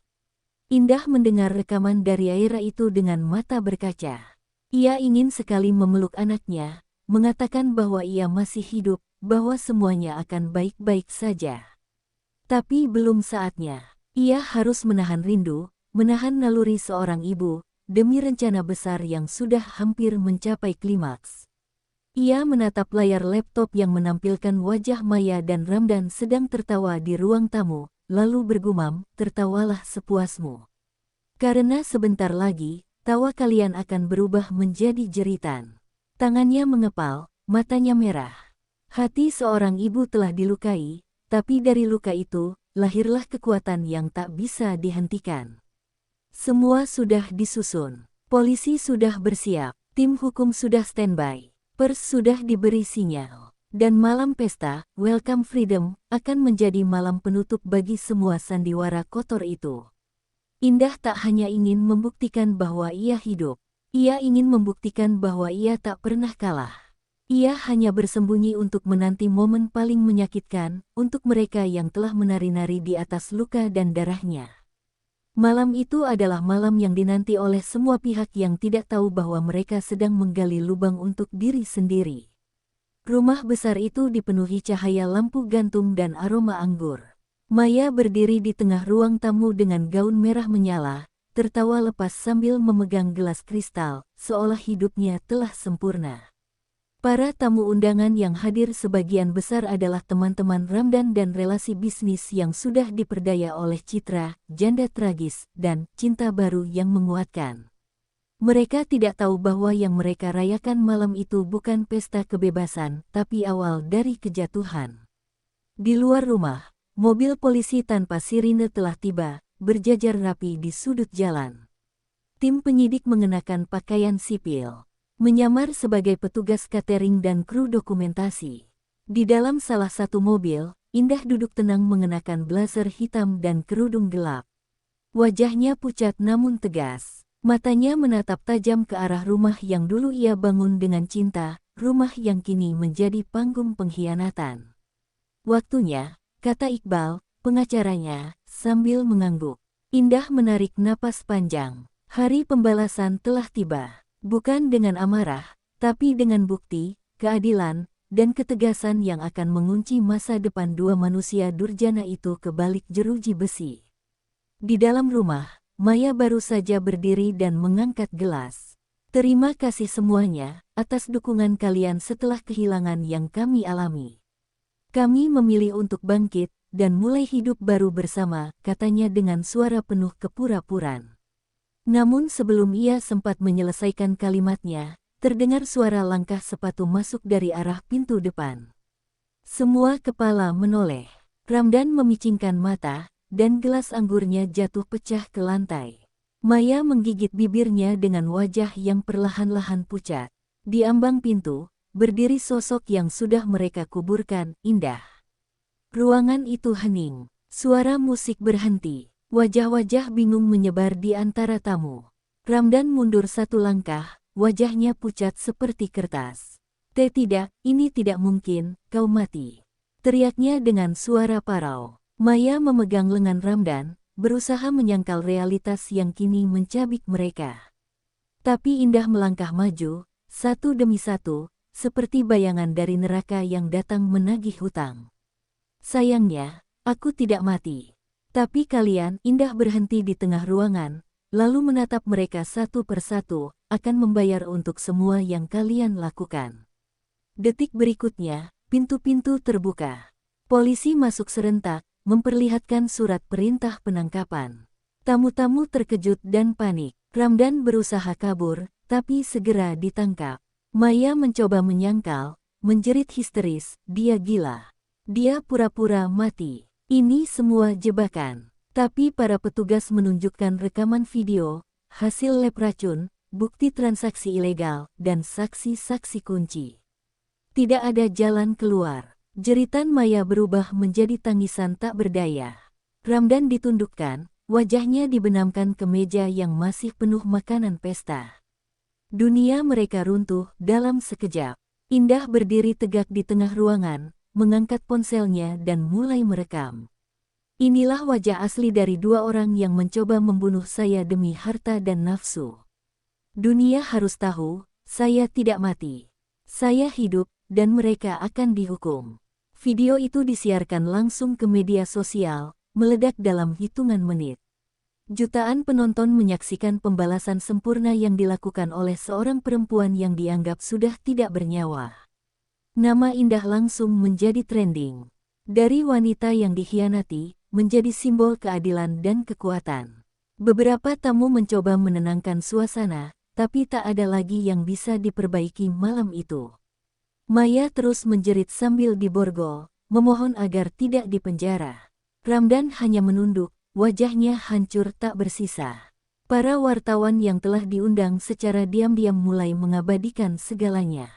Indah mendengar rekaman dari Aira itu dengan mata berkaca. Ia ingin sekali memeluk anaknya, mengatakan bahwa ia masih hidup, bahwa semuanya akan baik-baik saja. Tapi belum saatnya. Ia harus menahan rindu, menahan naluri seorang ibu, demi rencana besar yang sudah hampir mencapai klimaks. Ia menatap layar laptop yang menampilkan wajah Maya dan Ramdan sedang tertawa di ruang tamu, lalu bergumam, "Tertawalah sepuasmu. Karena sebentar lagi, tawa kalian akan berubah menjadi jeritan." Tangannya mengepal, matanya merah. Hati seorang ibu telah dilukai, tapi dari luka itu, lahirlah kekuatan yang tak bisa dihentikan. Semua sudah disusun. Polisi sudah bersiap, tim hukum sudah standby, pers sudah diberi sinyal. Dan malam pesta, Welcome Freedom, akan menjadi malam penutup bagi semua sandiwara kotor itu. Indah tak hanya ingin membuktikan bahwa ia hidup. Ia ingin membuktikan bahwa ia tak pernah kalah. Ia hanya bersembunyi untuk menanti momen paling menyakitkan untuk mereka yang telah menari-nari di atas luka dan darahnya. Malam itu adalah malam yang dinanti oleh semua pihak yang tidak tahu bahwa mereka sedang menggali lubang untuk diri sendiri. Rumah besar itu dipenuhi cahaya lampu gantung dan aroma anggur. Maya berdiri di tengah ruang tamu dengan gaun merah menyala, tertawa lepas sambil memegang gelas kristal, seolah hidupnya telah sempurna. Para tamu undangan yang hadir sebagian besar adalah teman-teman Ramdan dan relasi bisnis yang sudah diperdaya oleh citra, janda tragis, dan cinta baru yang menguatkan. Mereka tidak tahu bahwa yang mereka rayakan malam itu bukan pesta kebebasan, tapi awal dari kejatuhan. Di luar rumah, mobil polisi tanpa sirine telah tiba, berjajar rapi di sudut jalan. Tim penyidik mengenakan pakaian sipil, menyamar sebagai petugas catering dan kru dokumentasi. Di dalam salah satu mobil, Indah duduk tenang mengenakan blazer hitam dan kerudung gelap. Wajahnya pucat namun tegas. Matanya menatap tajam ke arah rumah yang dulu ia bangun dengan cinta, rumah yang kini menjadi panggung pengkhianatan. "Waktunya," kata Iqbal, pengacaranya, sambil mengangguk. Indah menarik napas panjang. Hari pembalasan telah tiba. Bukan dengan amarah, tapi dengan bukti, keadilan, dan ketegasan yang akan mengunci masa depan dua manusia durjana itu ke balik jeruji besi. Di dalam rumah, Maya baru saja berdiri dan mengangkat gelas. "Terima kasih semuanya, atas dukungan kalian setelah kehilangan yang kami alami. Kami memilih untuk bangkit, dan mulai hidup baru bersama," katanya dengan suara penuh kepura-puraan. Namun sebelum ia sempat menyelesaikan kalimatnya, terdengar suara langkah sepatu masuk dari arah pintu depan. Semua kepala menoleh. Ramdan memicingkan mata, dan gelas anggurnya jatuh pecah ke lantai. Maya menggigit bibirnya dengan wajah yang perlahan-lahan pucat. Di ambang pintu, berdiri sosok yang sudah mereka kuburkan, Indah. Ruangan itu hening. Suara musik berhenti. Wajah-wajah bingung menyebar di antara tamu. Ramdan mundur satu langkah, wajahnya pucat seperti kertas. Tidak, ini tidak mungkin, kau mati," teriaknya dengan suara parau. Maya memegang lengan Ramdan, berusaha menyangkal realitas yang kini mencabik mereka. Tapi Indah melangkah maju, satu demi satu, seperti bayangan dari neraka yang datang menagih hutang. "Sayangnya, aku tidak mati. Tapi kalian," Indah berhenti di tengah ruangan, lalu menatap mereka satu persatu, "akan membayar untuk semua yang kalian lakukan." Detik berikutnya, pintu-pintu terbuka. Polisi masuk serentak, memperlihatkan surat perintah penangkapan. Tamu-tamu terkejut dan panik. Ramdan berusaha kabur, tapi segera ditangkap. Maya mencoba menyangkal, menjerit histeris, "Dia gila. Dia pura-pura mati. Ini semua jebakan." Tapi para petugas menunjukkan rekaman video, hasil lab racun, bukti transaksi ilegal, dan saksi-saksi kunci. Tidak ada jalan keluar. Jeritan Maya berubah menjadi tangisan tak berdaya. Ramdan ditundukkan, wajahnya dibenamkan ke meja yang masih penuh makanan pesta. Dunia mereka runtuh dalam sekejap. Indah berdiri tegak di tengah ruangan, mengangkat ponselnya dan mulai merekam. Inilah wajah asli dari dua orang yang mencoba membunuh saya demi harta dan nafsu. Dunia harus tahu, saya tidak mati. Saya hidup, dan mereka akan dihukum. Video itu disiarkan langsung ke media sosial, meledak dalam hitungan menit. Jutaan penonton menyaksikan pembalasan sempurna yang dilakukan oleh seorang perempuan yang dianggap sudah tidak bernyawa. Nama Indah langsung menjadi trending. Dari wanita yang dikhianati, menjadi simbol keadilan dan kekuatan. Beberapa tamu mencoba menenangkan suasana, tapi tak ada lagi yang bisa diperbaiki malam itu. Maya terus menjerit sambil diborgol, memohon agar tidak dipenjara. Ramdan hanya menunduk, wajahnya hancur tak bersisa. Para wartawan yang telah diundang secara diam-diam mulai mengabadikan segalanya.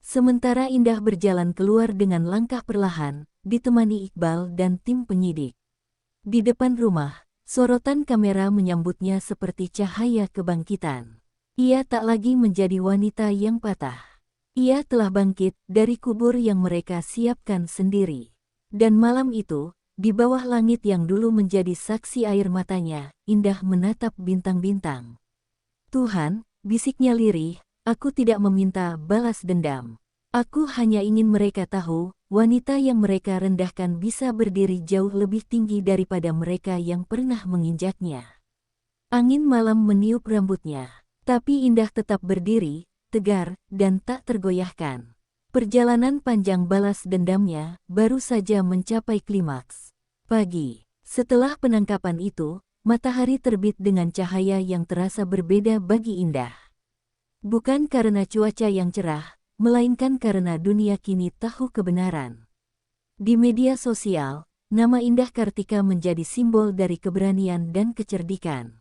Sementara Indah berjalan keluar dengan langkah perlahan, ditemani Iqbal dan tim penyidik. Di depan rumah, sorotan kamera menyambutnya seperti cahaya kebangkitan. Ia tak lagi menjadi wanita yang patah. Ia telah bangkit dari kubur yang mereka siapkan sendiri. Dan malam itu, di bawah langit yang dulu menjadi saksi air matanya, Indah menatap bintang-bintang. Tuhan, bisiknya lirih, aku tidak meminta balas dendam. Aku hanya ingin mereka tahu, wanita yang mereka rendahkan bisa berdiri jauh lebih tinggi daripada mereka yang pernah menginjaknya. Angin malam meniup rambutnya, tapi Indah tetap berdiri, tegar, dan tak tergoyahkan. Perjalanan panjang balas dendamnya baru saja mencapai klimaks. Pagi, setelah penangkapan itu, matahari terbit dengan cahaya yang terasa berbeda bagi Indah. Bukan karena cuaca yang cerah, melainkan karena dunia kini tahu kebenaran. Di media sosial, nama Indah Kartika menjadi simbol dari keberanian dan kecerdikan.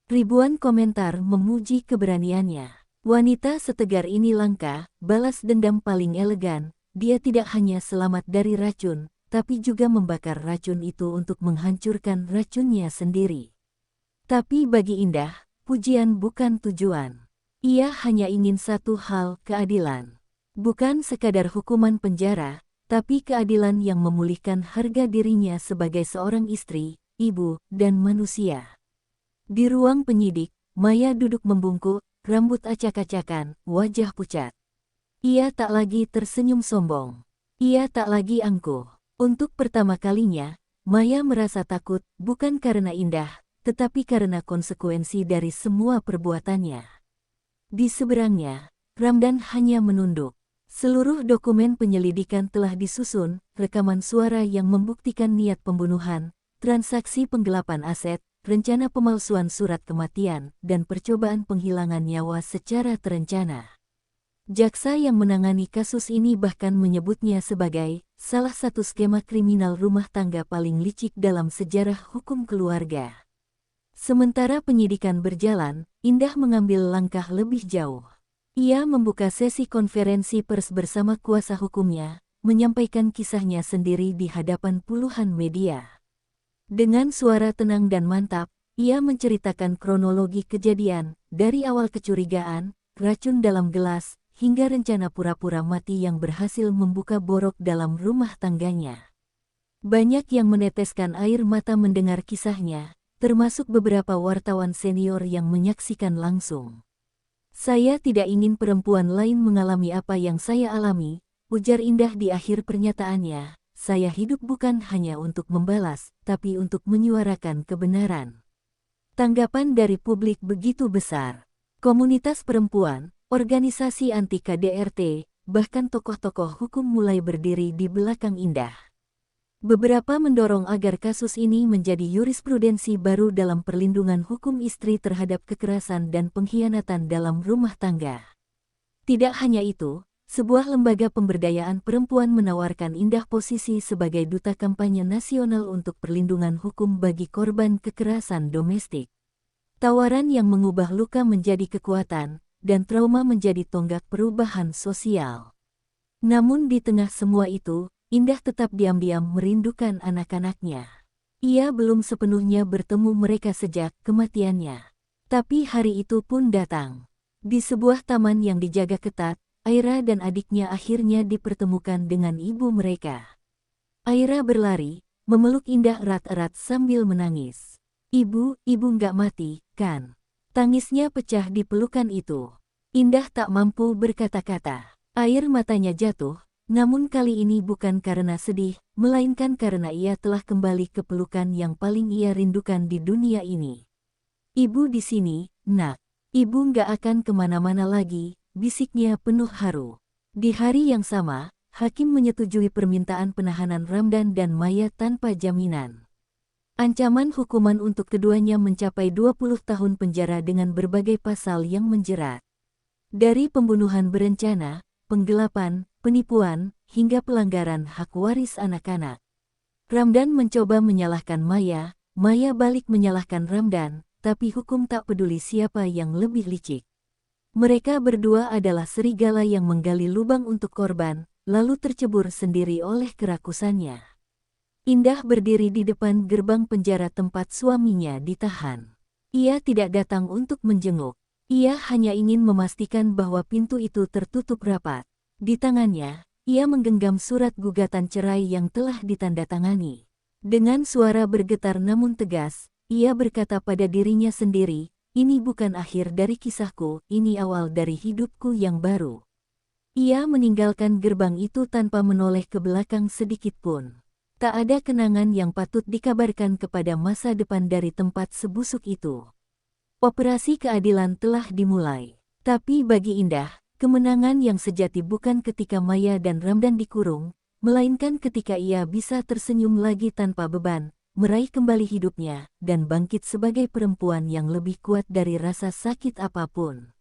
Ribuan komentar memuji keberaniannya. Wanita setegar ini langka, balas dendam paling elegan, dia tidak hanya selamat dari racun, tapi juga membakar racun itu untuk menghancurkan racunnya sendiri. Tapi bagi Indah, pujian bukan tujuan. Ia hanya ingin satu hal, keadilan. Bukan sekadar hukuman penjara, tapi keadilan yang memulihkan harga dirinya sebagai seorang istri, ibu, dan manusia. Di ruang penyidik, Maya duduk membungkuk, rambut acak-acakan, wajah pucat. Ia tak lagi tersenyum sombong. Ia tak lagi angkuh. Untuk pertama kalinya, Maya merasa takut, bukan karena Indah, tetapi karena konsekuensi dari semua perbuatannya. Di seberangnya, Ramdan hanya menunduk. Seluruh dokumen penyelidikan telah disusun, rekaman suara yang membuktikan niat pembunuhan, transaksi penggelapan aset, rencana pemalsuan surat kematian, dan percobaan penghilangan nyawa secara terencana. Jaksa yang menangani kasus ini bahkan menyebutnya sebagai salah satu skema kriminal rumah tangga paling licik dalam sejarah hukum keluarga. Sementara penyidikan berjalan, Indah mengambil langkah lebih jauh. Ia membuka sesi konferensi pers bersama kuasa hukumnya, menyampaikan kisahnya sendiri di hadapan puluhan media. Dengan suara tenang dan mantap, ia menceritakan kronologi kejadian, dari awal kecurigaan, racun dalam gelas, hingga rencana pura-pura mati yang berhasil membuka borok dalam rumah tangganya. Banyak yang meneteskan air mata mendengar kisahnya, termasuk beberapa wartawan senior yang menyaksikan langsung. Saya tidak ingin perempuan lain mengalami apa yang saya alami, ujar Indah di akhir pernyataannya. Saya hidup bukan hanya untuk membalas, tapi untuk menyuarakan kebenaran. Tanggapan dari publik begitu besar. Komunitas perempuan, organisasi anti KDRT, bahkan tokoh-tokoh hukum mulai berdiri di belakang Indah. Beberapa mendorong agar kasus ini menjadi jurisprudensi baru dalam perlindungan hukum istri terhadap kekerasan dan pengkhianatan dalam rumah tangga. Tidak hanya itu, sebuah lembaga pemberdayaan perempuan menawarkan Indah posisi sebagai duta kampanye nasional untuk perlindungan hukum bagi korban kekerasan domestik. Tawaran yang mengubah luka menjadi kekuatan, dan trauma menjadi tonggak perubahan sosial. Namun di tengah semua itu, Indah tetap diam-diam merindukan anak-anaknya. Ia belum sepenuhnya bertemu mereka sejak kematiannya. Tapi hari itu pun datang. Di sebuah taman yang dijaga ketat, Aira dan adiknya akhirnya dipertemukan dengan ibu mereka. Aira berlari, memeluk Indah erat-erat sambil menangis. Ibu nggak mati, kan? Tangisnya pecah di pelukan itu. Indah tak mampu berkata-kata. Air matanya jatuh, namun kali ini bukan karena sedih, melainkan karena ia telah kembali ke pelukan yang paling ia rindukan di dunia ini. Ibu di sini, nak. Ibu nggak akan kemana-mana lagi, bisiknya penuh haru. Di hari yang sama, hakim menyetujui permintaan penahanan Ramdan dan Maya tanpa jaminan. Ancaman hukuman untuk keduanya mencapai 20 tahun penjara dengan berbagai pasal yang menjerat. Dari pembunuhan berencana, penggelapan, penipuan, hingga pelanggaran hak waris anak-anak. Ramdan mencoba menyalahkan Maya, Maya balik menyalahkan Ramdan, tapi hukum tak peduli siapa yang lebih licik. Mereka berdua adalah serigala yang menggali lubang untuk korban, lalu tercebur sendiri oleh kerakusannya. Indah berdiri di depan gerbang penjara tempat suaminya ditahan. Ia tidak datang untuk menjenguk. Ia hanya ingin memastikan bahwa pintu itu tertutup rapat. Di tangannya, ia menggenggam surat gugatan cerai yang telah ditandatangani. Dengan suara bergetar namun tegas, ia berkata pada dirinya sendiri, "Ini bukan akhir dari kisahku, ini awal dari hidupku yang baru." Ia meninggalkan gerbang itu tanpa menoleh ke belakang sedikit pun. Tak ada kenangan yang patut dikabarkan kepada masa depan dari tempat sebusuk itu. Operasi keadilan telah dimulai. Tapi bagi Indah, kemenangan yang sejati bukan ketika Maya dan Ramdan dikurung, melainkan ketika ia bisa tersenyum lagi tanpa beban, meraih kembali hidupnya, dan bangkit sebagai perempuan yang lebih kuat dari rasa sakit apapun.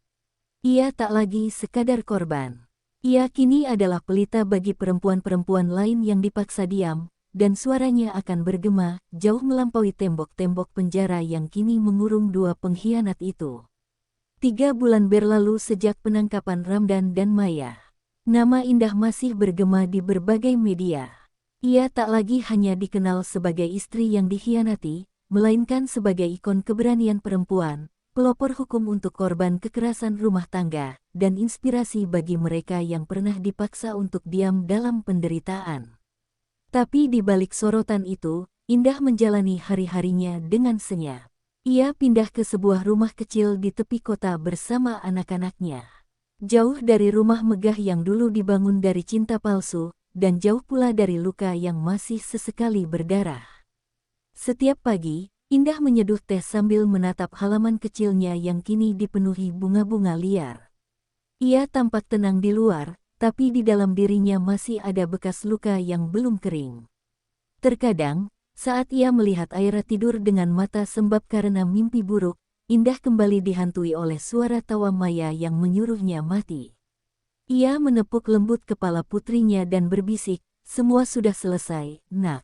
Ia tak lagi sekadar korban. Ia kini adalah pelita bagi perempuan-perempuan lain yang dipaksa diam, dan suaranya akan bergema, jauh melampaui tembok-tembok penjara yang kini mengurung dua pengkhianat itu. 3 bulan berlalu sejak penangkapan Ramdan dan Maya. Nama Indah masih bergema di berbagai media. Ia tak lagi hanya dikenal sebagai istri yang dikhianati, melainkan sebagai ikon keberanian perempuan, pelopor hukum untuk korban kekerasan rumah tangga, dan inspirasi bagi mereka yang pernah dipaksa untuk diam dalam penderitaan. Tapi di balik sorotan itu, Indah menjalani hari-harinya dengan senyap. Ia pindah ke sebuah rumah kecil di tepi kota bersama anak-anaknya. Jauh dari rumah megah yang dulu dibangun dari cinta palsu, dan jauh pula dari luka yang masih sesekali berdarah. Setiap pagi, Indah menyeduh teh sambil menatap halaman kecilnya yang kini dipenuhi bunga-bunga liar. Ia tampak tenang di luar, tapi di dalam dirinya masih ada bekas luka yang belum kering. Terkadang, saat ia melihat Aira tidur dengan mata sembab karena mimpi buruk, Indah kembali dihantui oleh suara tawa Maya yang menyuruhnya mati. Ia menepuk lembut kepala putrinya dan berbisik, "Semua sudah selesai, nak.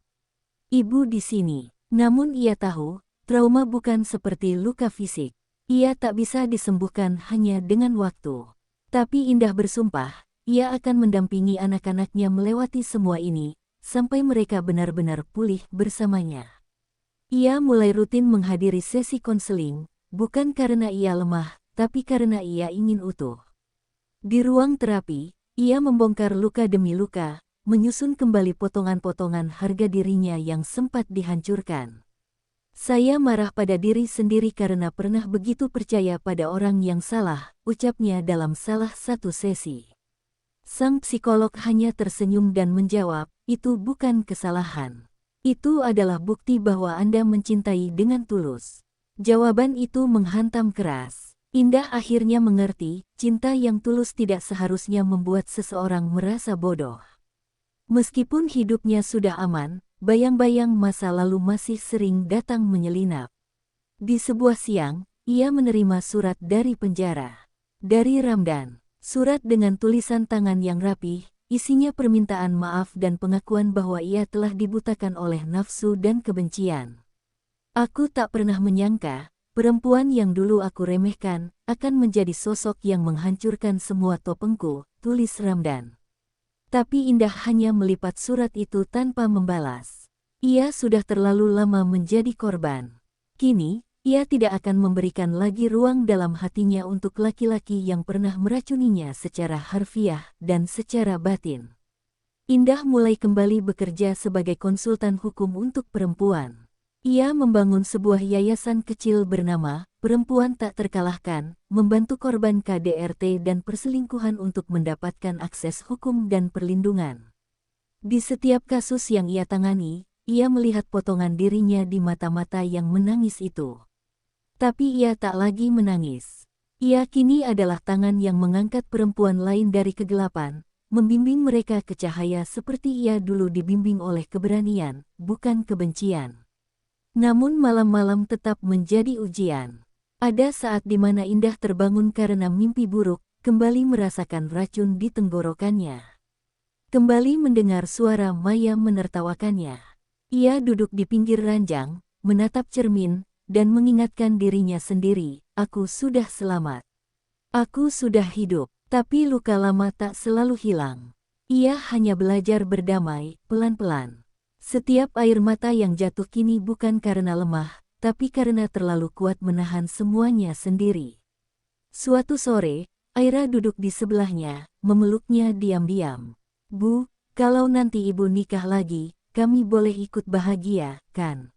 Ibu di sini." Namun ia tahu, trauma bukan seperti luka fisik. Ia tak bisa disembuhkan hanya dengan waktu. Tapi Indah bersumpah, ia akan mendampingi anak-anaknya melewati semua ini, sampai mereka benar-benar pulih bersamanya. Ia mulai rutin menghadiri sesi konseling, bukan karena ia lemah, tapi karena ia ingin utuh. Di ruang terapi, ia membongkar luka demi luka, menyusun kembali potongan-potongan harga dirinya yang sempat dihancurkan. "Saya marah pada diri sendiri karena pernah begitu percaya pada orang yang salah," ucapnya dalam salah satu sesi. Sang psikolog hanya tersenyum dan menjawab, "Itu bukan kesalahan. Itu adalah bukti bahwa Anda mencintai dengan tulus." Jawaban itu menghantam keras. Indah akhirnya mengerti, cinta yang tulus tidak seharusnya membuat seseorang merasa bodoh. Meskipun hidupnya sudah aman, bayang-bayang masa lalu masih sering datang menyelinap. Di sebuah siang, ia menerima surat dari penjara. Dari Ramdan. Surat dengan tulisan tangan yang rapih, isinya permintaan maaf dan pengakuan bahwa ia telah dibutakan oleh nafsu dan kebencian. "Aku tak pernah menyangka, perempuan yang dulu aku remehkan, akan menjadi sosok yang menghancurkan semua topengku," tulis Ramdan. Tapi Indah hanya melipat surat itu tanpa membalas. Ia sudah terlalu lama menjadi korban. Kini, ia tidak akan memberikan lagi ruang dalam hatinya untuk laki-laki yang pernah meracuninya secara harfiah dan secara batin. Indah mulai kembali bekerja sebagai konsultan hukum untuk perempuan. Ia membangun sebuah yayasan kecil bernama Perempuan Tak Terkalahkan, membantu korban KDRT dan perselingkuhan untuk mendapatkan akses hukum dan perlindungan. Di setiap kasus yang ia tangani, ia melihat potongan dirinya di mata-mata yang menangis itu. Tapi ia tak lagi menangis. Ia kini adalah tangan yang mengangkat perempuan lain dari kegelapan, membimbing mereka ke cahaya seperti ia dulu dibimbing oleh keberanian, bukan kebencian. Namun malam-malam tetap menjadi ujian. Ada saat di mana Indah terbangun karena mimpi buruk, kembali merasakan racun di tenggorokannya. Kembali mendengar suara Maya menertawakannya. Ia duduk di pinggir ranjang, menatap cermin, dan mengingatkan dirinya sendiri, aku sudah selamat. Aku sudah hidup. Tapi luka lama tak selalu hilang. Ia hanya belajar berdamai, pelan-pelan. Setiap air mata yang jatuh kini bukan karena lemah, tapi karena terlalu kuat menahan semuanya sendiri. Suatu sore, Aira duduk di sebelahnya, memeluknya diam-diam. Bu, kalau nanti ibu nikah lagi, kami boleh ikut bahagia, kan?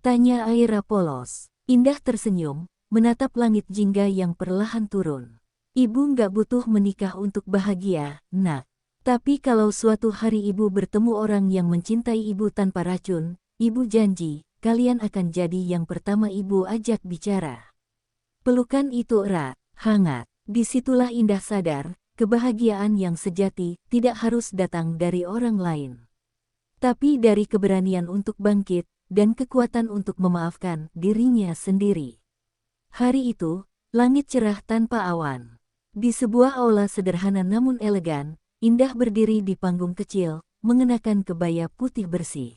Tanya Aira polos. Indah tersenyum, menatap langit jingga yang perlahan turun. Ibu nggak butuh menikah untuk bahagia, nak. Tapi kalau suatu hari ibu bertemu orang yang mencintai ibu tanpa racun, ibu janji, kalian akan jadi yang pertama ibu ajak bicara. Pelukan itu erat, hangat. Disitulah Indah sadar, kebahagiaan yang sejati tidak harus datang dari orang lain. Tapi dari keberanian untuk bangkit, dan kekuatan untuk memaafkan dirinya sendiri. Hari itu, langit cerah tanpa awan. Di sebuah aula sederhana namun elegan, Indah berdiri di panggung kecil, mengenakan kebaya putih bersih.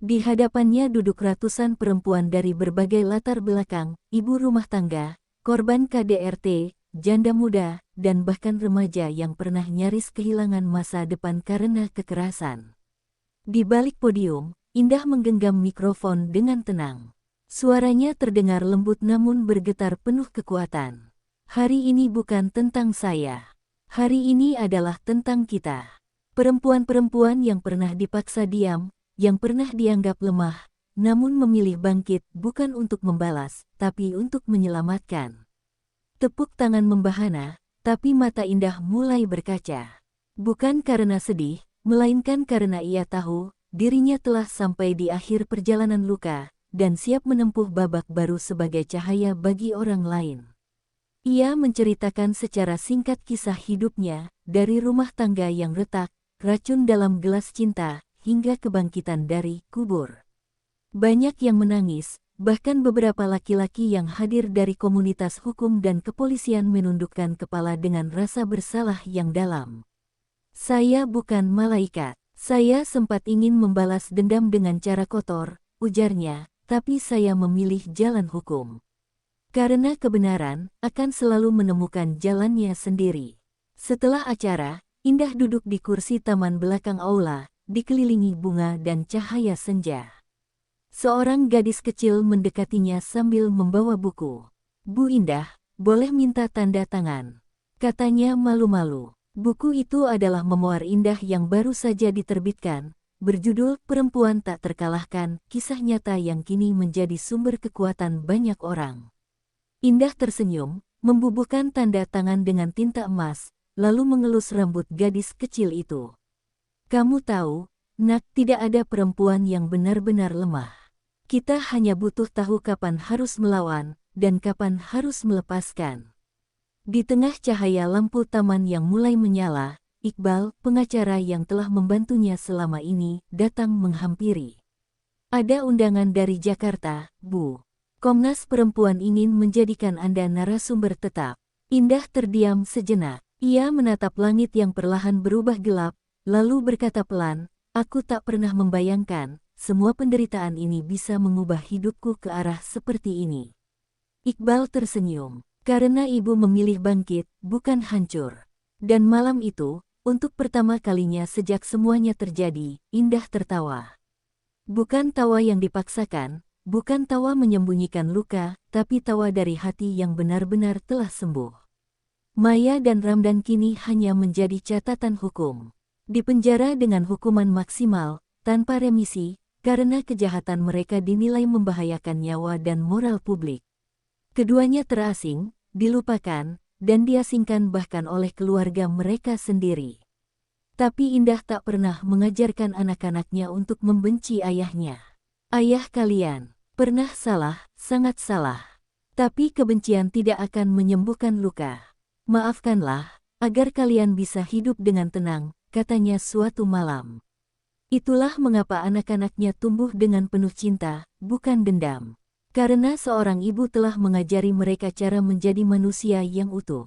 Di hadapannya duduk ratusan perempuan dari berbagai latar belakang, ibu rumah tangga, korban KDRT, janda muda, dan bahkan remaja yang pernah nyaris kehilangan masa depan karena kekerasan. Di balik podium, Indah menggenggam mikrofon dengan tenang. Suaranya terdengar lembut namun bergetar penuh kekuatan. Hari ini bukan tentang saya. Hari ini adalah tentang kita. Perempuan-perempuan yang pernah dipaksa diam, yang pernah dianggap lemah, namun memilih bangkit bukan untuk membalas, tapi untuk menyelamatkan. Tepuk tangan membahana, tapi mata Indah mulai berkaca. Bukan karena sedih, melainkan karena ia tahu, dirinya telah sampai di akhir perjalanan luka, dan siap menempuh babak baru sebagai cahaya bagi orang lain. Ia menceritakan secara singkat kisah hidupnya, dari rumah tangga yang retak, racun dalam gelas cinta, hingga kebangkitan dari kubur. Banyak yang menangis, bahkan beberapa laki-laki yang hadir dari komunitas hukum dan kepolisian menundukkan kepala dengan rasa bersalah yang dalam. Saya bukan malaikat. Saya sempat ingin membalas dendam dengan cara kotor, ujarnya, tapi saya memilih jalan hukum. Karena kebenaran akan selalu menemukan jalannya sendiri. Setelah acara, Indah duduk di kursi taman belakang aula, dikelilingi bunga dan cahaya senja. Seorang gadis kecil mendekatinya sambil membawa buku. Bu Indah, boleh minta tanda tangan? Katanya malu-malu. Buku itu adalah memoir Indah yang baru saja diterbitkan, berjudul Perempuan Tak Terkalahkan, kisah nyata yang kini menjadi sumber kekuatan banyak orang. Indah tersenyum, membubuhkan tanda tangan dengan tinta emas, lalu mengelus rambut gadis kecil itu. Kamu tahu, nak, tidak ada perempuan yang benar-benar lemah. Kita hanya butuh tahu kapan harus melawan, dan kapan harus melepaskan. Di tengah cahaya lampu taman yang mulai menyala, Iqbal, pengacara yang telah membantunya selama ini, datang menghampiri. Ada undangan dari Jakarta, Bu. Komnas Perempuan ingin menjadikan Anda narasumber tetap. Indah terdiam sejenak. Ia menatap langit yang perlahan berubah gelap, lalu berkata pelan, aku tak pernah membayangkan, semua penderitaan ini bisa mengubah hidupku ke arah seperti ini. Iqbal tersenyum, karena ibu memilih bangkit, bukan hancur. Dan malam itu, untuk pertama kalinya sejak semuanya terjadi, Indah tertawa. Bukan tawa yang dipaksakan, bukan tawa menyembunyikan luka, tapi tawa dari hati yang benar-benar telah sembuh. Maya dan Ramdan kini hanya menjadi catatan hukum. dipenjara dengan hukuman maksimal, tanpa remisi, karena kejahatan mereka dinilai membahayakan nyawa dan moral publik. Keduanya terasing, dilupakan, dan diasingkan bahkan oleh keluarga mereka sendiri. Tapi Indah tak pernah mengajarkan anak-anaknya untuk membenci ayahnya. Ayah kalian pernah salah, sangat salah. Tapi kebencian tidak akan menyembuhkan luka. Maafkanlah, agar kalian bisa hidup dengan tenang, katanya suatu malam. Itulah mengapa anak-anaknya tumbuh dengan penuh cinta, bukan dendam. Karena seorang ibu telah mengajari mereka cara menjadi manusia yang utuh.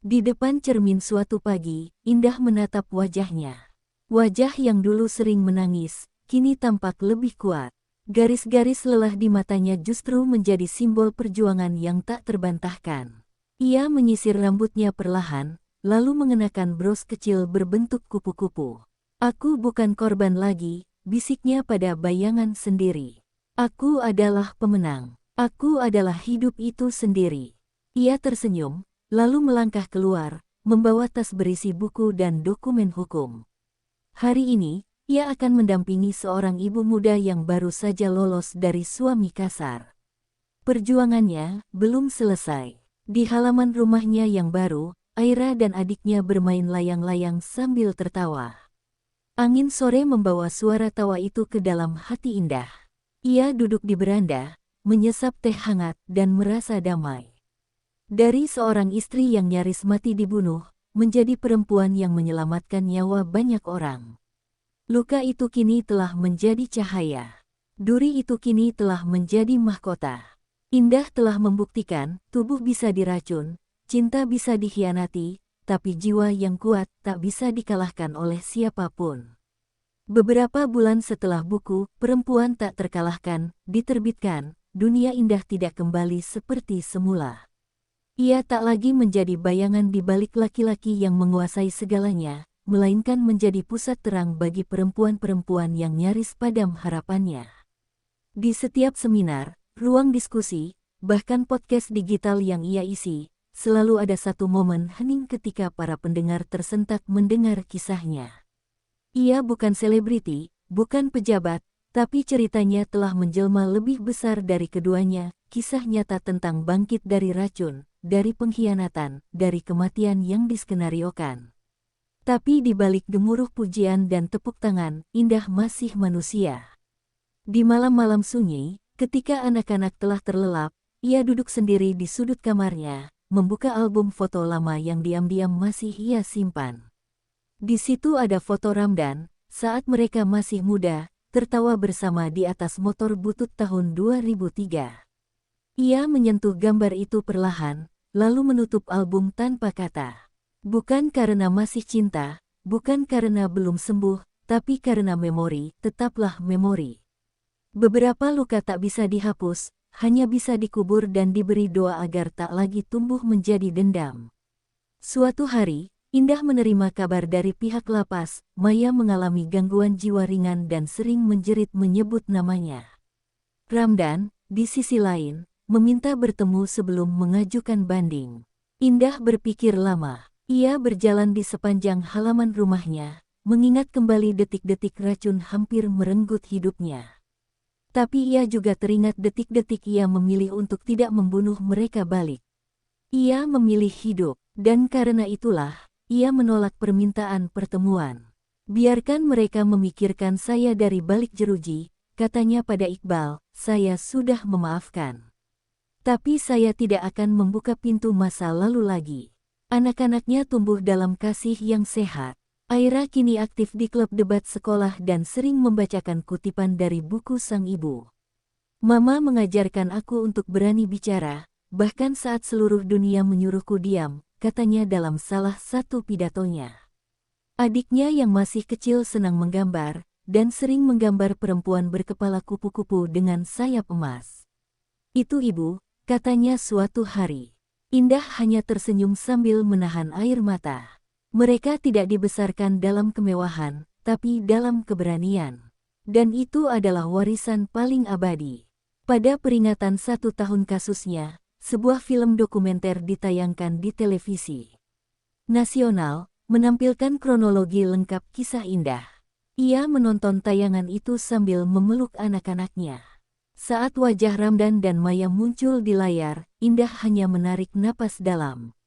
Di depan cermin suatu pagi, Indah menatap wajahnya. Wajah yang dulu sering menangis, kini tampak lebih kuat. Garis-garis lelah di matanya justru menjadi simbol perjuangan yang tak terbantahkan. Ia menyisir rambutnya perlahan, lalu mengenakan bros kecil berbentuk kupu-kupu. Aku bukan korban lagi, bisiknya pada bayangan sendiri. Aku adalah pemenang. Aku adalah hidup itu sendiri. Ia tersenyum, lalu melangkah keluar, membawa tas berisi buku dan dokumen hukum. Hari ini, ia akan mendampingi seorang ibu muda yang baru saja lolos dari suami kasar. Perjuangannya belum selesai. Di halaman rumahnya yang baru, Aira dan adiknya bermain layang-layang sambil tertawa. Angin sore membawa suara tawa itu ke dalam hati Indah. Ia duduk di beranda, menyesap teh hangat dan merasa damai. Dari seorang istri yang nyaris mati dibunuh, menjadi perempuan yang menyelamatkan nyawa banyak orang. Luka itu kini telah menjadi cahaya. Duri itu kini telah menjadi mahkota. Indah telah membuktikan, tubuh bisa diracun, cinta bisa dikhianati, tapi jiwa yang kuat tak bisa dikalahkan oleh siapapun. Beberapa bulan setelah buku Perempuan Tak Terkalahkan diterbitkan, dunia Indah tidak kembali seperti semula. Ia tak lagi menjadi bayangan di balik laki-laki yang menguasai segalanya, melainkan menjadi pusat terang bagi perempuan-perempuan yang nyaris padam harapannya. Di setiap seminar, ruang diskusi, bahkan podcast digital yang ia isi, selalu ada satu momen hening ketika para pendengar tersentak mendengar kisahnya. Ia bukan selebriti, bukan pejabat, tapi ceritanya telah menjelma lebih besar dari keduanya, kisah nyata tentang bangkit dari racun, dari pengkhianatan, dari kematian yang diskenariokan. Tapi di balik gemuruh pujian dan tepuk tangan, Indah masih manusia. Di malam-malam sunyi, ketika anak-anak telah terlelap, ia duduk sendiri di sudut kamarnya, membuka album foto lama yang diam-diam masih ia simpan. Di situ ada foto Ramdan, saat mereka masih muda, tertawa bersama di atas motor butut tahun 2003. Ia menyentuh gambar itu perlahan, lalu menutup album tanpa kata. Bukan karena masih cinta, bukan karena belum sembuh, tapi karena memori, tetaplah memori. Beberapa luka tak bisa dihapus, hanya bisa dikubur dan diberi doa agar tak lagi tumbuh menjadi dendam. Suatu hari, Indah menerima kabar dari pihak lapas, Maya mengalami gangguan jiwa ringan dan sering menjerit menyebut namanya. Ramdan, di sisi lain, meminta bertemu sebelum mengajukan banding. Indah berpikir lama. Ia berjalan di sepanjang halaman rumahnya, mengingat kembali detik-detik racun hampir merenggut hidupnya. Tapi ia juga teringat detik-detik ia memilih untuk tidak membunuh mereka balik. Ia memilih hidup, dan karena itulah, ia menolak permintaan pertemuan. Biarkan mereka memikirkan saya dari balik jeruji, katanya pada Iqbal, saya sudah memaafkan. Tapi saya tidak akan membuka pintu masa lalu lagi. Anak-anaknya tumbuh dalam kasih yang sehat. Aira kini aktif di klub debat sekolah dan sering membacakan kutipan dari buku sang ibu. Mama mengajarkan aku untuk berani bicara, bahkan saat seluruh dunia menyuruhku diam, katanya dalam salah satu pidatonya. Adiknya yang masih kecil senang menggambar, dan sering menggambar perempuan berkepala kupu-kupu dengan sayap emas. Itu ibu, katanya suatu hari. Indah hanya tersenyum sambil menahan air mata. Mereka tidak dibesarkan dalam kemewahan, tapi dalam keberanian. Dan itu adalah warisan paling abadi. Pada peringatan 1 tahun kasusnya, sebuah film dokumenter ditayangkan di televisi nasional, menampilkan kronologi lengkap kisah Indah. Ia menonton tayangan itu sambil memeluk anak-anaknya. Saat wajah Ramdan dan Maya muncul di layar, Indah hanya menarik napas dalam.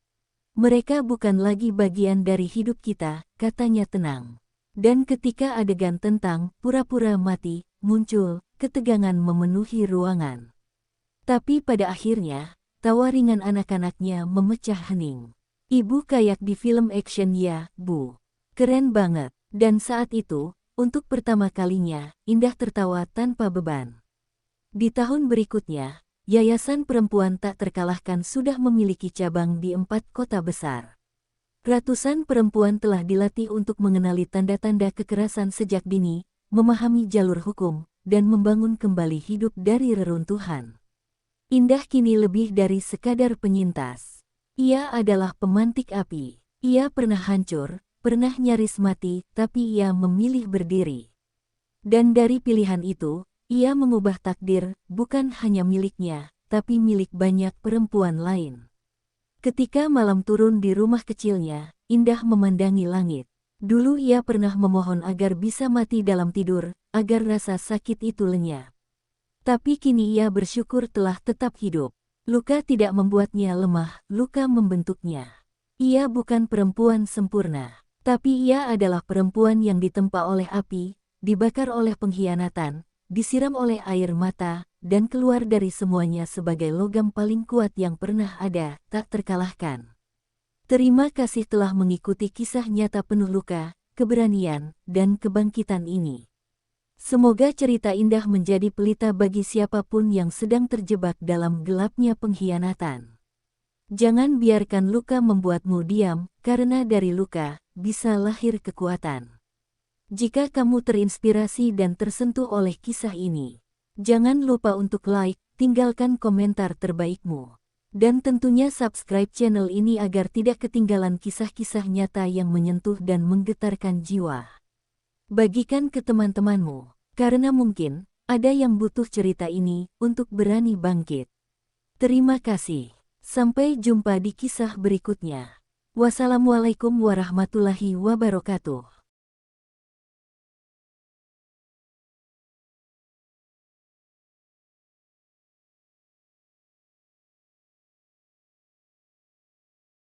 Mereka bukan lagi bagian dari hidup kita, katanya tenang. Dan ketika adegan tentang pura-pura mati muncul, ketegangan memenuhi ruangan. Tapi pada akhirnya, tawa ringan anak-anaknya memecah hening. Ibu kayak di film action ya, Bu. Keren banget. Dan saat itu, untuk pertama kalinya, Indah tertawa tanpa beban. Di tahun berikutnya, Yayasan Perempuan Tak Terkalahkan sudah memiliki cabang di 4 kota besar. Ratusan perempuan telah dilatih untuk mengenali tanda-tanda kekerasan sejak dini, memahami jalur hukum, dan membangun kembali hidup dari reruntuhan. Indah kini lebih dari sekadar penyintas. Ia adalah pemantik api. Ia pernah hancur, pernah nyaris mati, tapi ia memilih berdiri. Dan dari pilihan itu, ia mengubah takdir, bukan hanya miliknya, tapi milik banyak perempuan lain. Ketika malam turun di rumah kecilnya, Indah memandangi langit. Dulu ia pernah memohon agar bisa mati dalam tidur, agar rasa sakit itu lenyap. Tapi kini ia bersyukur telah tetap hidup. Luka tidak membuatnya lemah, luka membentuknya. Ia bukan perempuan sempurna, tapi ia adalah perempuan yang ditempa oleh api, dibakar oleh pengkhianatan, disiram oleh air mata, dan keluar dari semuanya sebagai logam paling kuat yang pernah ada, tak terkalahkan. Terima kasih telah mengikuti kisah nyata penuh luka, keberanian, dan kebangkitan ini. Semoga cerita Indah menjadi pelita bagi siapapun yang sedang terjebak dalam gelapnya pengkhianatan. Jangan biarkan luka membuatmu diam, karena dari luka bisa lahir kekuatan. Jika kamu terinspirasi dan tersentuh oleh kisah ini, jangan lupa untuk like, tinggalkan komentar terbaikmu. Dan tentunya subscribe channel ini agar tidak ketinggalan kisah-kisah nyata yang menyentuh dan menggetarkan jiwa. Bagikan ke teman-temanmu, karena mungkin ada yang butuh cerita ini untuk berani bangkit. Terima kasih. Sampai jumpa di kisah berikutnya. Wassalamualaikum warahmatullahi wabarakatuh.